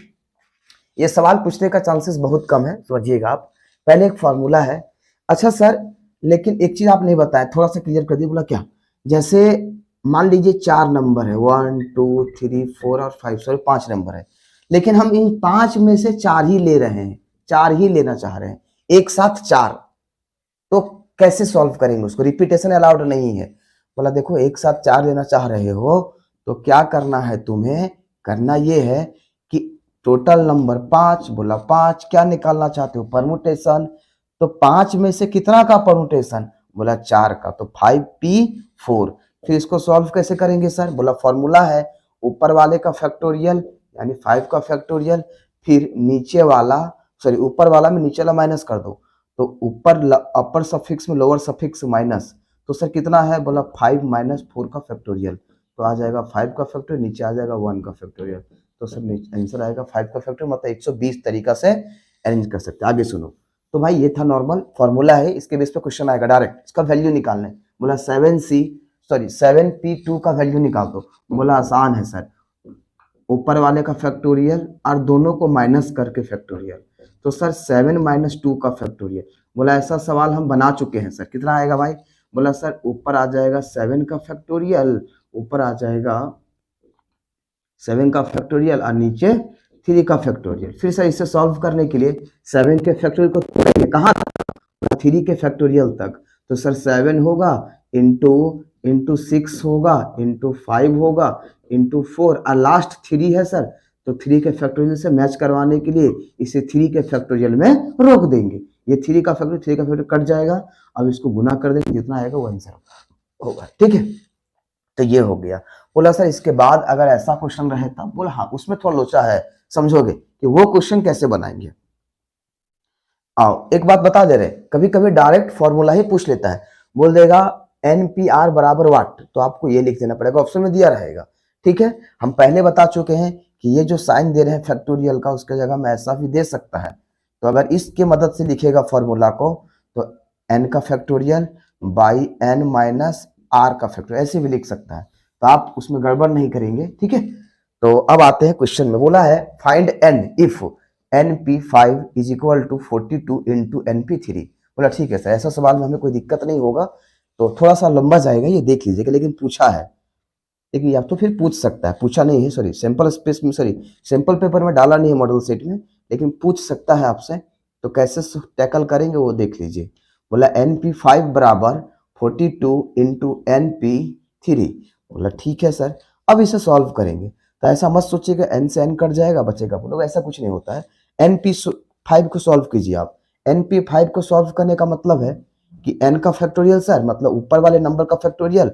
ये सवाल पूछने का चांसेस बहुत कम है, समझिएगा आप। पहले एक फॉर्मूला है। अच्छा सर, लेकिन एक चीज आप नहीं बताया, थोड़ा सा क्लियर कर दिए। बोला क्या? जैसे मान लीजिए 4 नंबर है, 1 2 3 4 और 5, सॉरी 5 नंबर है, लेकिन हम इन 5 में से 4 ही ले रहे हैं, 4 ही लेना चाह रहे हैं, एक साथ 4। तो कैसे सॉल्व करेंगे उसको? रिपीटेशन अलाउड नहीं है। बोला देखो एक साथ 4 लेना चाह रहे हो तो क्या करना है तुम्हें? करना ये है कि टोटल नंबर 5, बोला 5, क्या निकालना चाहते हो? परमुटेशन। तो 5 में से कितना का परमुटेशन? बोला 4 का, तो 5p4। फिर इसको सॉल्व कैसे करेंगे सर? बोला फॉर्मूला है ऊपर वाले का फैक्टोरियल यानी 5 का फैक्टोरियल, फिर नीचे वाला, सॉरी ऊपर वाला में नीचे वाला माइनस कर दो, तो ऊपर अपर सफिक्स में लोअर सफिक्स माइनस, तो सर कितना है? बोला 5 माइनस 4 का फैक्टोरियल, तो आ जाएगा 5 का फैक्टोरियल, नीचे आ जाएगा 1 का फैक्टोरियल। तो सर आंसर आएगा 5 का फैक्टोरियल, मतलब 120 तरीका से अरेंज कर सकते हैं। आगे सुनो। तो भाई ये था नॉर्मल फॉर्मूला है, इसके बेस पे क्वेश्चन आएगा डायरेक्ट। इसका वैल्यू निकालना है। बोला 7p2 का वैल्यू निकाल दो। बोला आसान है सर, ऊपर वाले का फैक्टोरियल और दोनों को माइनस करके फैक्टोरियल। तो सर 7 माइनस 2 का फैक्टोरियल। बोला ऐसा सवाल हम बना चुके हैं सर। कितना आएगा भाई? बोला सर ऊपर आ जाएगा 7 का फैक्टोरियल, ऊपर आ जाएगा 7 का फैक्टोरियल और नीचे 3 का फैक्टोरियल। फिर सर इसे सॉल्व करने के लिए 7 के फैक्टोरियल को तोड़ेंगे कहाँ तक? 3 के फैक्टोरियल तक। तो सर 7 होगा इंटू 6 होगा इंटू 5 होगा इंटू 4 और लास्ट 3 है सर। तो 3 के फैक्टोरियल से मैच करवाने के लिए इसे 3 के फैक्टोरियल में रोक देंगे। ये 3 का फैक्टोरियल कट जाएगा। अब इसको गुना कर देंगे, जितना आएगा वो आंसर होगा, ठीक है। तो ये हो गया। बोला सर इसके बाद अगर ऐसा क्वेश्चन रहे तब? बोला हाँ, उसमें थोड़ा लोचा है, समझोगे कि वो क्वेश्चन कैसे बनाएंगे। आओ एक बात बता दे रहे, कभी कभी डायरेक्ट फॉर्मूला ही पूछ लेता है, बोल देगा NPR बराबर वाट, तो आपको ये लिख देना पड़ेगा, ऑप्शन में दिया रहेगा, ठीक है। हम पहले बता चुके हैं कि ये जो साइन दे रहे हैं फैक्टोरियल का, उसके जगह में ऐसा भी दे सकता है। तो अगर इसके मदद से लिखेगा फॉर्मूला को तो n का factorial by n minus r का फैक्टोरियल ऐसे भी लिख सकता है। तो आप उसमें गड़बड़ नहीं करेंगे, ठीक है। तो अब आते हैं क्वेश्चन में। बोला है find n if NP5 is equal to 42 into NP3। बोला ठीक है सर, ऐसा सवाल में हमें कोई दिक्कत नहीं होगा, तो थोड़ा सा लंबा जाएगा, ये देख लीजिएगा। लेकिन पूछा है, लेकिन या तो फिर पूछ सकता है, पूछा नहीं है, सॉरी सैंपल स्पेस में, सॉरी सैंपल पेपर में डाला नहीं है मॉडल सेट में, लेकिन पूछ सकता है आपसे। तो कैसे टैकल करेंगे वो देख लीजिए। बोला NP5 बराबर 42 इंटू NP3। बोला ठीक है सर, अब इसे सॉल्व करेंगे। तो ऐसा मत सोचिएगा n से n कट जाएगा बचेगा, बोलो ऐसा कुछ नहीं होता है। NP5 को सॉल्व कीजिए आप। NP5 को सॉल्व करने का मतलब है कि n का फैक्टोरियल सर, मतलब ऊपर वाले नंबर का फैक्टोरियल,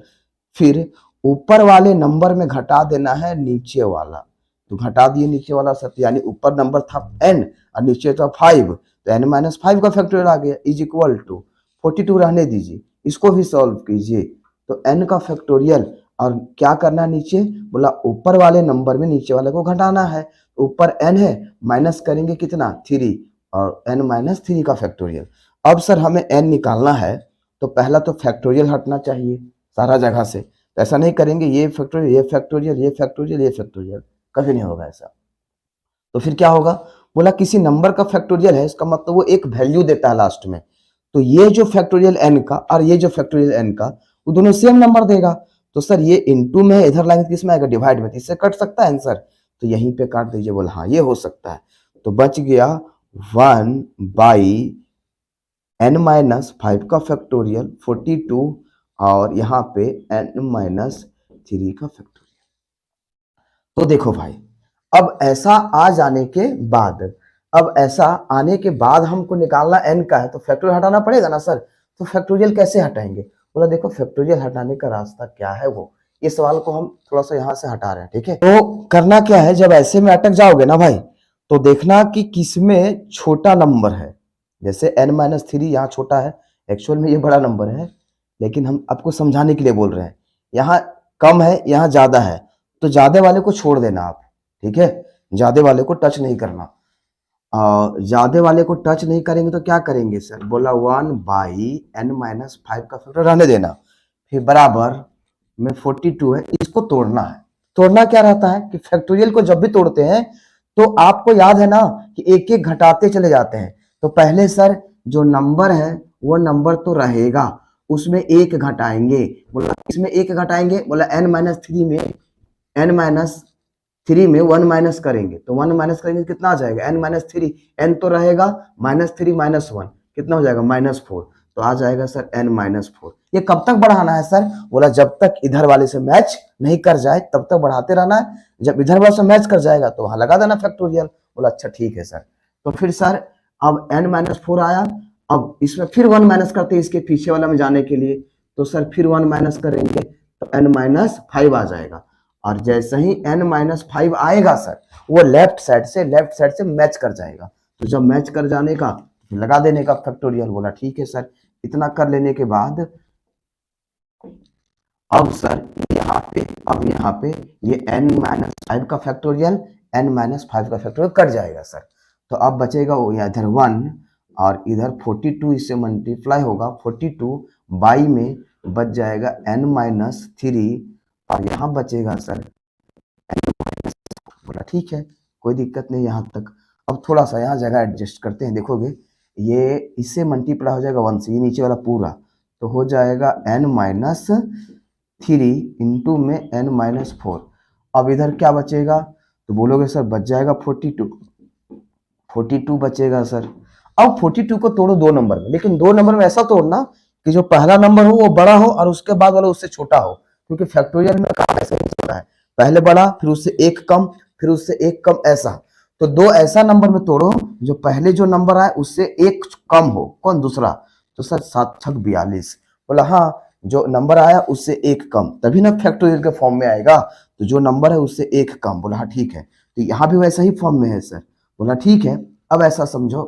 फिर ऊपर वाले नंबर में घटा देना है नीचे वाला। तो घटा दिए नीचे वाला सर, यानी ऊपर नंबर था n और नीचे था 5, तो n माइनस 5 का फैक्टोरियल आ गया इज इक्वल टू 42 रहने दीजिए, इसको भी सॉल्व कीजिए। तो n का फैक्टोरियल और क्या करना है नीचे? बोला ऊपर वाले नंबर में नीचे वाले को घटाना है। ऊपर n है, माइनस करेंगे कितना? 3, और n माइनस 3 का फैक्टोरियल। अब सर हमें n निकालना है, तो पहला तो फैक्टोरियल हटना चाहिए सारा जगह से। तो ऐसा नहीं करेंगे ये फैक्टोरियल ये फैक्टोरियल ये फैक्टोरियल ये फैक्टोरियल, कभी नहीं होगा ऐसा। तो फिर क्या होगा? बोला किसी नंबर का फैक्टोरियल है, इसका मतलब वो एक वैल्यू देता है लास्ट में। तो ये जो फैक्टोरियल n का और ये जो फैक्टोरियल n का, वो दोनों सेम नंबर देगा। तो सर ये इनटू में, इधर लाइन किस में आएगा? डिवाइड में। इससे कट सकता है आंसर, तो यहीं पे काट दीजिए। बोला हाँ ये हो सकता है। तो बच गया 1 बाई n माइनस 5 का फैक्टोरियल 42 और यहाँ पे n माइनस 3 का फैक्टोरियल। तो देखो भाई, अब ऐसा आ जाने के बाद, अब ऐसा आने के बाद हमको निकालना n का है, तो फैक्टोरियल हटाना पड़ेगा ना सर। तो फैक्टोरियल कैसे हटाएंगे? बोला देखो फैक्टोरियल हटाने का रास्ता क्या है वो, ये सवाल को हम थोड़ा सा यहाँ से हटा रहे हैं, ठीक है। तो करना क्या है, जब ऐसे में अटक जाओगे ना भाई, तो देखना कि किसमें छोटा नंबर है। जैसे n-3 यहाँ छोटा है, एक्चुअल में ये बड़ा नंबर है, लेकिन हम आपको समझाने के लिए बोल रहे हैं। यहाँ कम है, यहाँ ज्यादा है, तो ज्यादा वाले को छोड़ देना आप, ठीक है, ज्यादा वाले को टच नहीं करना। ज्यादा वाले को टच नहीं करेंगे तो क्या करेंगे सर, बोला 1/n-5 का फैक्टर रहने देना, फिर बराबर में 42 है, इसको तोड़ना है। तोड़ना क्या रहता है कि फैक्टोरियल को जब भी तोड़ते हैं तो आपको याद है ना कि एक एक घटाते चले जाते हैं। तो पहले सर जो नंबर है वो नंबर तो रहेगा, उसमें एक घटाएंगे, बोला इसमें एक घटाएंगे, बोला n-3 में n-3 में 1 माइनस करेंगे, तो 1 माइनस करेंगे कितना आ जाएगा, n-3, n तो रहेगा, -3 -1 कितना हो जाएगा, -4, तो आ जाएगा सर n-4। ये कब तक बढ़ाना है सर, बोला जब तक इधर वाले से मैच नहीं कर जाए तब तक बढ़ाते रहना है, जब इधर वाले से मैच कर जाएगा तो वहां लगा देना फैक्टोरियल। बोला अच्छा ठीक है सर। तो फिर सर अब n-4 आया, अब इसमें फिर 1 माइनस करते हैं इसके पीछे वाला में जाने के लिए, तो सर फिर 1 माइनस करेंगे तो n-5 आ जाएगा, और जैसे ही n-5 आएगा सर वो लेफ्ट साइड से मैच कर जाएगा, तो जब मैच कर जाने का लगा देने का फैक्टोरियल। बोला ठीक है सर। इतना कर लेने के बाद अब सर यहाँ पे ये n-5 का फैक्टोरियल n-5 का फैक्टोरियल कट जाएगा सर, तो अब बचेगा वो इधर 1 और इधर 42 इससे मल्टीप्लाई होगा, 42 बाई में बच जाएगा n-3 और यहाँ बचेगा सर n-4। बोला ठीक है कोई दिक्कत नहीं यहाँ तक। अब थोड़ा सा यहाँ जगह एडजस्ट करते हैं, देखोगे ये इससे मल्टीप्लाई हो जाएगा 1 से, ये नीचे वाला पूरा, तो हो जाएगा n-3 इंटू में n-4। अब इधर क्या बचेगा, तो बोलोगे सर बच जाएगा 42 बचेगा सर। अब 42 को तोड़ो दो नंबर में, लेकिन दो नंबर में ऐसा तोड़ना कि जो पहला नंबर हो वो बड़ा हो और उसके बाद वाला उससे छोटा हो, क्योंकि फैक्टोरियल में काम ऐसा ही होता है, पहले बड़ा फिर उससे एक कम फिर उससे एक कम, ऐसा। तो दो ऐसा नंबर में तोड़ो जो पहले जो नंबर आए उससे एक कम हो, कौन, दूसरा, तो सर 7×42। बोला हाँ जो नंबर आया उससे एक कम, तभी ना फैक्टोरियल के फॉर्म में आएगा, तो जो नंबर है उससे एक कम। बोला हाँ ठीक है, तो यहाँ भी वैसा ही फॉर्म में है सर। बोला ठीक है। अब ऐसा समझो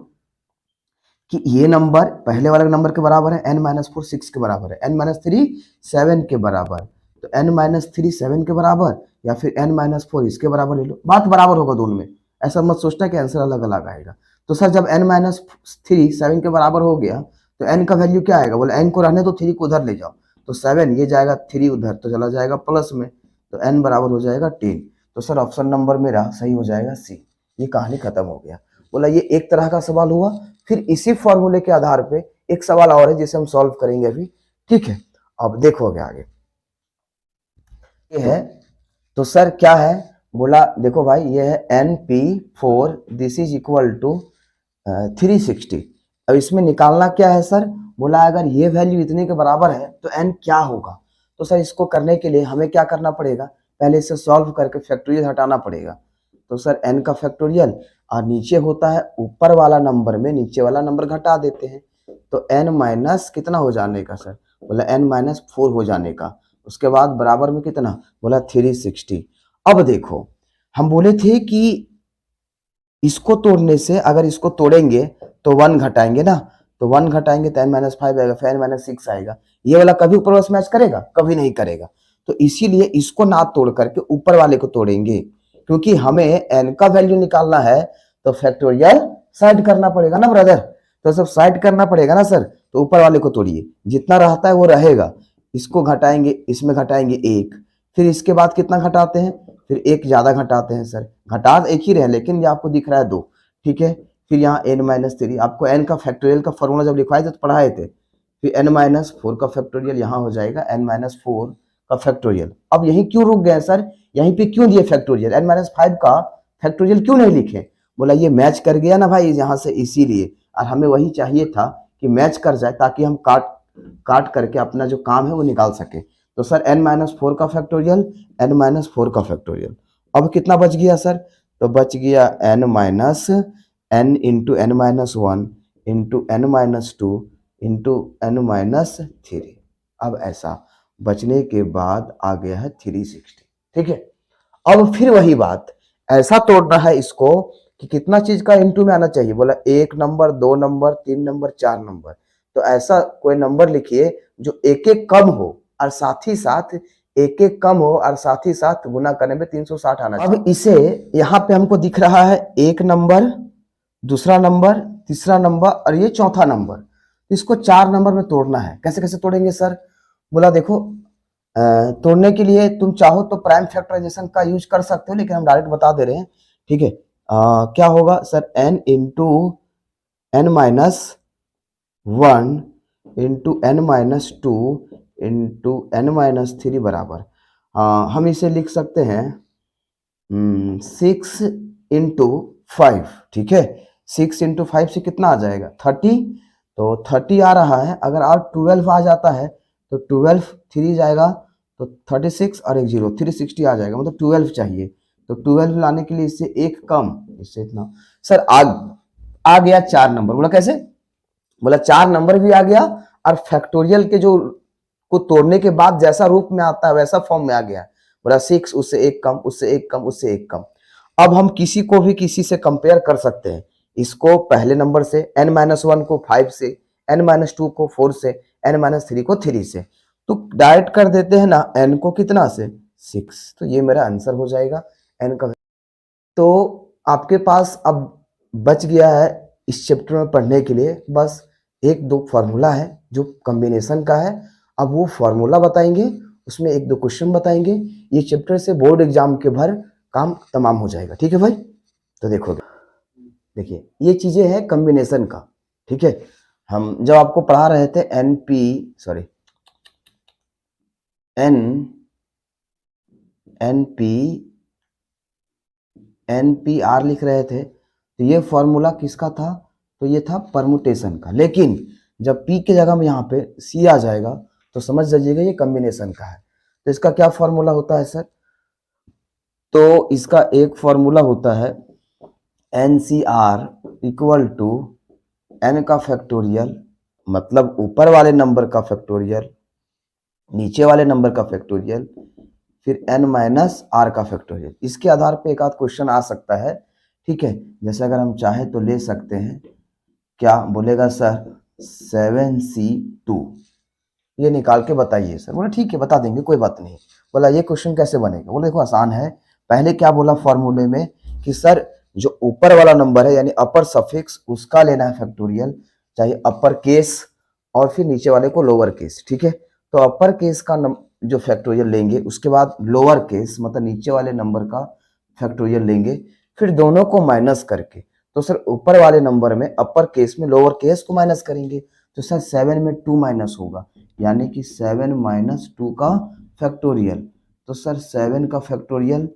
कि ये नंबर पहले वाले नंबर के बराबर है, n-4 6 के बराबर है, n-3 7 के बराबर, तो n-3 7 के बराबर या फिर n-4 इसके बराबर ले लो, बात बराबर होगा दोनों में, ऐसा मत सोचना कि आंसर अलग अलग आएगा। तो सर जब n-3 7 के बराबर हो गया तो n का वैल्यू क्या आएगा, बोले n को रहने तो 3 को उधर ले जाओ, तो 7 ये जाएगा 3 उधर तो चला जाएगा प्लस में, तो n बराबर हो जाएगा 10। तो सर ऑप्शन नंबर मेरा सही हो जाएगा सी। ये कहानी खत्म हो गया। बोला ये एक तरह का सवाल हुआ। फिर इसी फॉर्मूले के आधार पे एक सवाल और है जिसे हम सॉल्व करेंगे अभी, ठीक है। अब देखोगे आगे ये है, तो सर क्या है, बोला देखो भाई ये है NP4 this is equal to 360। अब इसमें निकालना क्या है सर, बोला अगर ये वैल्यू इतने के बराबर है तो n क्या होगा। तो सर इसको करने के लिए हमें क्या करना पड़ेगा, पहले इसे सॉल्व करके फैक्टोरियल हटाना पड़ेगा। तो सर n का फैक्टोरियल और नीचे होता है ऊपर वाला नंबर में नीचे वाला नंबर घटा देते हैं, तो n माइनस कितना हो जाने का सर, बोला n-4 हो जाने का, उसके बाद बराबर में कितना, बोला 360। अब देखो हम बोले थे कि इसको तोड़ने से अगर इसको तोड़ेंगे तो 1 घटाएंगे ना, तो 1 घटाएंगे तो n-5 आएगा, फिर n-6 आएगा, ये वाला कभी ऊपर वाला मैच करेगा, कभी नहीं करेगा। तो इसीलिए इसको ना तोड़ करके ऊपर वाले को तोड़ेंगे, क्योंकि हमें n का वैल्यू निकालना है तो फैक्टोरियल साइड करना पड़ेगा ना ब्रदर, तो सब साइड करना पड़ेगा ना सर। तो ऊपर वाले को तोड़िए, जितना रहता है वो रहेगा, इसको घटाएंगे, इसमें घटाएंगे 1, फिर इसके बाद कितना घटाते हैं, फिर 1 ज्यादा घटाते हैं सर, घटा एक ही रहे लेकिन ये आपको दिख रहा है 2, ठीक है। फिर यहाँ n-3, आपको n का फैक्टोरियल का फॉर्मूला जब लिखवाए थे तो पढ़ाए थे, फिर n-4 का फैक्टोरियल यहाँ हो जाएगा n-4 का फैक्टोरियल। अब यही क्यों रुक गए सर, यहीं पे क्यों दिए फैक्टोरियल, n-5 का फैक्टोरियल क्यों नहीं लिखे, बोला ये मैच कर गया ना भाई यहाँ से, इसीलिए, और हमें वही चाहिए था कि मैच कर जाए ताकि हम काट करके अपना जो काम है वो निकाल सके। तो सर n-4 का फैक्टोरियल n-4 का फैक्टोरियल। अब कितना बच गया सर, तो बच गया n into n-1 into n-2 into n-3। अब ऐसा बचने के बाद आ गया है 360, ठीक है। अब फिर वही बात, ऐसा तोड़ना है इसको कि कितना चीज का इनटू में आना चाहिए, बोला 1 नंबर, 2 नंबर, 3 नंबर, 4 नंबर। तो ऐसा कोई नंबर लिखिए जो एक एक कम हो और साथ ही साथ एक एक कम हो और साथ ही साथ गुना करने में 360 आना चाहिए। अब इसे यहाँ पे हमको दिख रहा है 1 नंबर, दूसरा नंबर, तीसरा नंबर और ये चौथा नंबर। इसको 4 नंबर में तोड़ना है। कैसे कैसे तोड़ेंगे सर? बोला देखो, तोड़ने के लिए तुम चाहो तो प्राइम फैक्टराइजेशन का यूज कर सकते हो, लेकिन हम डायरेक्ट बता दे रहे हैं, ठीक है। क्या होगा sir? n into n minus 1 into n minus 2 into n minus 3 बराबर, हम इसे लिख सकते हैं 6 इंटू 5, ठीक है। 6 इंटू 5 से कितना आ जाएगा? 30। तो 30 आ रहा है। अगर और 12 आ जाता है तो 12 3 जाएगा तो 36 और एक 0, 360 आ जाएगा, मतलब 12 चाहिए। तो 12 लाने के लिए इससे एक कम, इससे इतना। सर आ गया 4 नंबर। बोला कैसे? बोला 4 नंबर भी आ गया और फैक्टोरियल के जो को तोड़ने के बाद जैसा रूप में आता है वैसा फॉर्म में आ गया। बोला 6 उससे एक कम, उससे एक कम, उससे एक कम। अब हम किसी को भी किसी से कंपेयर कर सकते हैं। इसको पहले नंबर से, n-1 को 5 से, n-2 को 4 से, n-3 को 3 से। तो डायरेक्ट कर देते हैं ना n को कितना से? 6। तो ये मेरा आंसर हो जाएगा n का। तो आपके पास अब बच गया है इस चैप्टर में पढ़ने के लिए बस 1-2 फॉर्मूला है जो कॉम्बिनेशन का है। अब वो फॉर्मूला बताएंगे, उसमें 1-2 क्वेश्चन बताएंगे। ये चैप्टर से बोर्ड एग्जाम के भर काम तमाम हो जाएगा, ठीक है भाई। तो देखोगे, देखिए ये चीजें हैं कॉम्बिनेशन का, ठीक है। हम जब आपको पढ़ा रहे थे NPR लिख रहे थे, तो ये फॉर्मूला किसका था? तो ये था परमुटेशन का। लेकिन जब P के जगह में यहाँ पे C आ जाएगा तो समझ जाइएगा ये कॉम्बिनेशन का है। तो इसका क्या फॉर्मूला होता है सर? तो इसका एक फॉर्मूला होता है NCR इक्वल टू n का फैक्टोरियल, मतलब ऊपर वाले नंबर का फैक्टोरियल, नीचे वाले नंबर का फैक्टोरियल, फिर n माइनस आर का फैक्टोरियल। इसके आधार पे एक आध क्वेश्चन आ सकता है, ठीक है। जैसे अगर हम चाहे तो ले सकते हैं, क्या बोलेगा सर? 7C2 ये निकाल के बताइए सर। बोला ठीक है बता देंगे, कोई बात नहीं। बोला ये क्वेश्चन कैसे बनेगा? बोला देखो आसान है। पहले क्या बोला फॉर्मूले में कि सर जो ऊपर वाला नंबर है यानी अपर सफिक्स उसका लेना है फैक्टोरियल, चाहे अपर केस और फिर नीचे वाले को लोअर केस, ठीक है। तो अपर केस का जो फैक्टोरियल लेंगे, उसके बाद लोअर केस मतलब नीचे वाले नंबर का फैक्टोरियल लेंगे, फिर दोनों को माइनस करके। तो सर ऊपर वाले नंबर में अपर केस में लोअर केस को माइनस करेंगे, तो सर 7 में 2 माइनस होगा, यानी कि 7 माइनस 2 का फैक्टोरियल। तो सर 7 का फैक्टोरियल,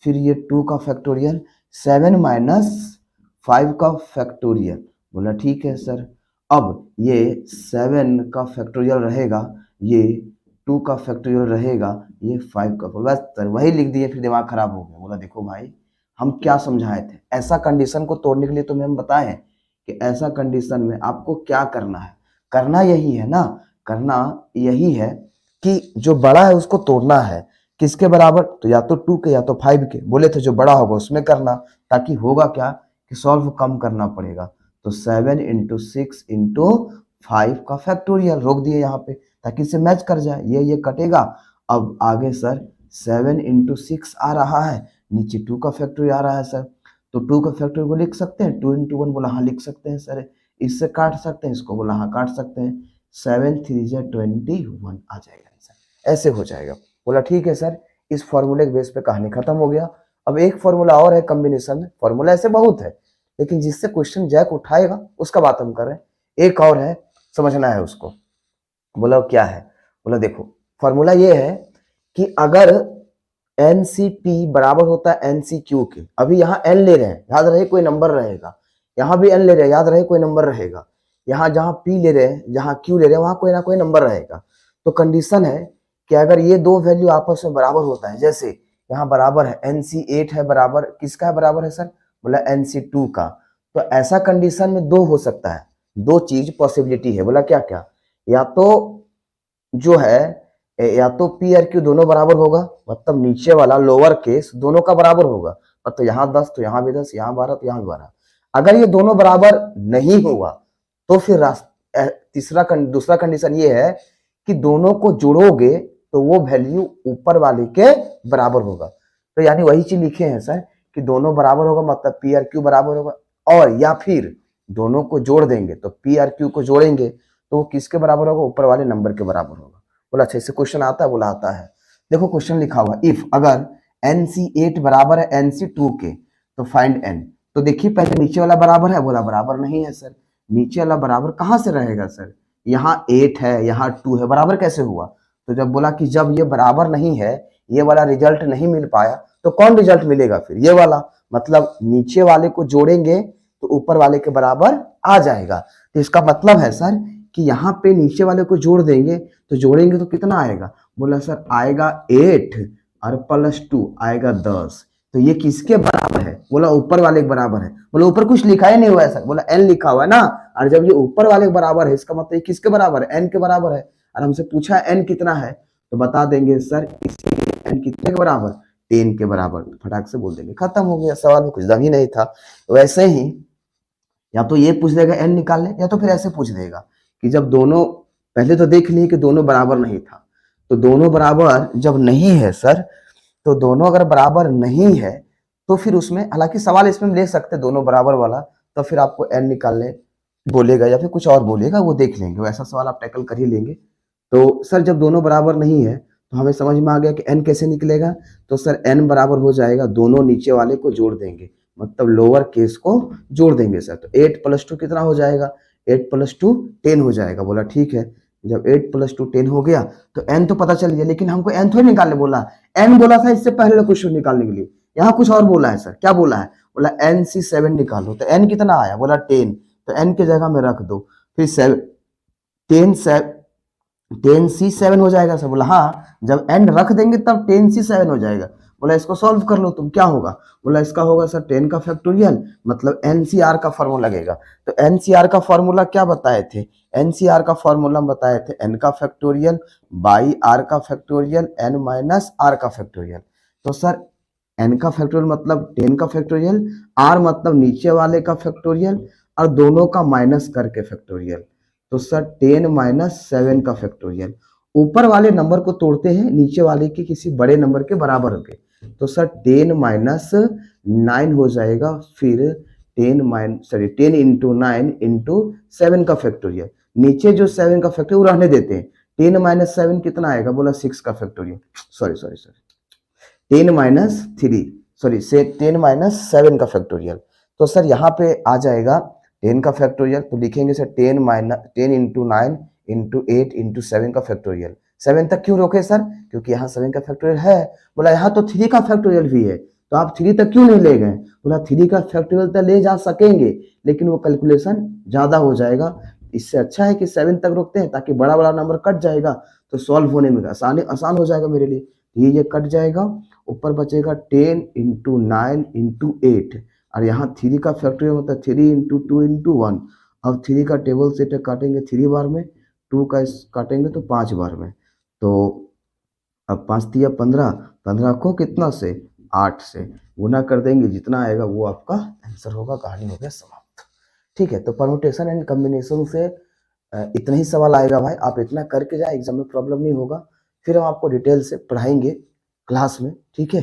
फिर ये 2 का फैक्टोरियल, 7 माइनस 5 का फैक्टोरियल। बोला ठीक है सर। अब ये 7 का फैक्टोरियल रहेगा, ये 2 का फैक्टोरियल रहेगा, ये 5 का। बस सर वही लिख दिए, फिर दिमाग खराब हो गया। बोला देखो भाई हम क्या समझाए थे, ऐसा कंडीशन को तोड़ने के लिए तुम्हें हम बताए हैं कि ऐसा कंडीशन में आपको क्या करना है। करना यही है ना, करना यही है कि जो बड़ा है उसको तोड़ना है। किसके बराबर? तो या तो 2 के या तो 5 के। बोले थे जो बड़ा होगा उसमें करना, ताकि होगा क्या कि सॉल्व कम करना पड़ेगा। तो 7 इंटू 6 इंटू 5 का फैक्टोरियल रोक दिए यहाँ पे ताकि इसे मैच कर जाए, ये कटेगा। अब आगे सर 7 इंटू 6 आ रहा है, नीचे 2 का फैक्टोरियल आ रहा है सर। तो 2 का फैक्टोरियल को लिख सकते हैं, 2 इंटू 1। बोला हाँ लिख सकते हैं सर। इससे काट सकते हैं इसको? बोला हाँ काट सकते हैं। 7 3 जा 21 आ जाएगा आंसर, ऐसे हो जाएगा। बोला ठीक है सर। इस फॉर्मूले के बेस पे कहानी खत्म हो गया। अब एक फॉर्मूला और है कॉम्बिनेशन में, फॉर्मूला ऐसे बहुत है लेकिन जिससे क्वेश्चन जैक उठाएगा उसका बात हम कर रहे हैं। एक और है, समझना है उसको। बोला क्या है? बोला देखो फॉर्मूला ये है कि अगर NCP बराबर होता है NCQ के, अभी यहाँ n ले रहे हैं, याद रहे कोई नंबर रहेगा, यहाँ भी n ले रहे हैं, याद रहे कोई नंबर रहेगा, यहाँ जहाँ P ले रहे हैं, जहाँ Q ले रहे हैं, वहां कोई ना कोई नंबर रहेगा। तो कंडीशन है कि अगर ये दो वैल्यू आपस में बराबर होता है, जैसे यहाँ बराबर है NC8 है, बराबर किसका है? बराबर है सर? बोला NC2 का। तो ऐसा कंडीशन में दो हो सकता है, दो चीज पॉसिबिलिटी है। बोला क्या क्या? या तो जो है या तो पी और क्यू दोनों बराबर होगा, मतलब नीचे वाला लोअर केस दोनों का बराबर होगा, मतलब यहाँ 10 तो यहाँ भी 10, यहाँ 12 तो यहाँ भी 12। अगर ये दोनों बराबर नहीं हुआ तो फिर दूसरा कंडीशन ये है कि दोनों को जोड़ोगे तो वो वैल्यू ऊपर वाले के बराबर होगा। तो यानी वही चीज लिखे हैं सर कि दोनों बराबर होगा, मतलब पी और क्यू बराबर होगा, और या फिर दोनों को जोड़ देंगे तो पी और क्यू को जोड़ेंगे तो वो किसके बराबर होगा, ऊपर वाले नंबर के बराबर होगा। बोला अच्छा इससे क्वेश्चन आता है, बोला आता है। देखो क्वेश्चन लिखा हुआ, इफ अगर NC8 बराबर है NC2 के तो फाइंड n। तो देखिए पहले नीचे वाला बराबर है, बोला बराबर नहीं है सर। नीचे वाला बराबर कहाँ से रहेगा सर, यहाँ 8 है यहाँ 2 है, बराबर कैसे हुआ। तो जब बोला कि जब ये बराबर नहीं है, ये वाला रिजल्ट नहीं मिल पाया, तो कौन रिजल्ट मिलेगा फिर, ये वाला। मतलब नीचे वाले को जोड़ेंगे तो ऊपर वाले के बराबर आ जाएगा। तो इसका मतलब है सर कि यहाँ पे नीचे वाले को जोड़ देंगे तो जोड़ेंगे तो कितना आएगा, बोला सर आएगा 8 और +2 आएगा 10। तो ये किसके बराबर है, बोला ऊपर वाले के बराबर है। बोला ऊपर कुछ लिखा ही नहीं हुआ है सर, बोला n लिखा हुआ है ना, और जब ये ऊपर वाले के बराबर है इसका मतलब ये किसके बराबर है, n के बराबर है। और हमसे पूछा n कितना है, तो बता देंगे सर n कितने के बराबर, 10 के बराबर। फटाक से बोल देंगे, खत्म हो गया, सवाल में कुछ दम ही नहीं था। वैसे ही या तो ये पूछ देगा n निकाल ले, या तो फिर ऐसे पूछ देगा कि जब दोनों, पहले तो देख लिए कि दोनों बराबर नहीं था, तो दोनों बराबर जब नहीं है सर, तो दोनों अगर बराबर नहीं है तो फिर उसमें, हालांकि सवाल इसमें ले सकते दोनों बराबर वाला, तो फिर आपको n निकालने बोलेगा या फिर कुछ और बोलेगा, वो देख लेंगे, वैसा सवाल आप टैकल कर ही लेंगे। तो सर जब दोनों बराबर नहीं है तो हमें समझ में आ गया कि n कैसे निकलेगा। तो सर n बराबर हो जाएगा, दोनों नीचे वाले को जोड़ देंगे, मतलब लोअर केस को जोड़ देंगे सर। तो 8 + 2 कितना हो जाएगा, 8 + 2 10 हो जाएगा। बोला ठीक है, जब 8 + 2 10 हो गया तो n तो पता चल गया, लेकिन हमको n थोड़ी निकालने बोला, n बोला था इससे पहले क्वेश्चन निकालने के लिए। यहाँ कुछ और बोला है सर, क्या बोला है, बोला NC7 निकालो। तो n कितना आया, बोला 10, तो n की जगह में रख दो, फिर 10C7 हो जाएगा सर। बोला हाँ, जब n रख देंगे तब 10C7 हो जाएगा। बोला इसको सॉल्व कर लो तुम, क्या होगा, बोला इसका होगा सर 10 का फैक्टोरियल, मतलब NCR का फॉर्मूला लगेगा। तो NCR का फॉर्मूला क्या बताए थे, NCR का फॉर्मूला बताए थे n का फैक्टोरियल बाई r का फैक्टोरियल n माइनस r का फैक्टोरियल। तो सर n का फैक्टोरियल मतलब 10 का फैक्टोरियल, r मतलब नीचे वाले का फैक्टोरियल, और दोनों का माइनस करके फैक्टोरियल। तो सर 10 - 7 का फैक्टोरियल। ऊपर वाले नंबर को तोड़ते हैं नीचे वाले के किसी बड़े नंबर के बराबर हो गए, तो सर 10 - 9 हो जाएगा, फिर 10 × 9 × 7 का फैक्टोरियल। नीचे जो 7 का फैक्टोरियल वो रहने देते हैं, 10 - 7 कितना आएगा, बोला 6 का फैक्टोरियल, सॉरी 10 - 7 का फैक्टोरियल। तो सर यहाँ पे आ जाएगा 10 का फैक्टोरियल, तो लिखेंगे सर 10 × 9 × 8 × 7 का फैक्टोरियल। 7 तक क्यों रोके सर, क्योंकि यहाँ 7 का फैक्टोरियल है। बोला यहाँ तो 3 का फैक्टोरियल भी है, तो आप 3 तक क्यों नहीं ले गए, बोला 3 का फैक्टोरियल तो ले जा सकेंगे, लेकिन वो कैलकुलेशन ज्यादा हो जाएगा। इससे अच्छा है कि 7 तक रोकते हैं, ताकि बड़ा बड़ा नंबर कट जाएगा तो सॉल्व होने में आसान हो जाएगा मेरे लिए। ये कट जाएगा, ऊपर बचेगा 10 × 9 × 8, और यहाँ 3 का फैक्टोरियल मतलब 3 × 2 × 1। अब 3 का टेबल सेट काटेंगे 3 बार में, 2 का काटेंगे तो 5 बार में। तो अब 5 × 15, 15 को कितना से 8 से गुना कर देंगे, जितना आएगा वो आपका आंसर होगा। कहानी हो गया समाप्त। ठीक है, तो परम्यूटेशन एंड कॉम्बिनेशन से इतना ही सवाल आएगा भाई, आप इतना करके जाए, एग्जाम में प्रॉब्लम नहीं होगा। फिर हम आपको डिटेल से पढ़ाएंगे क्लास में, ठीक है।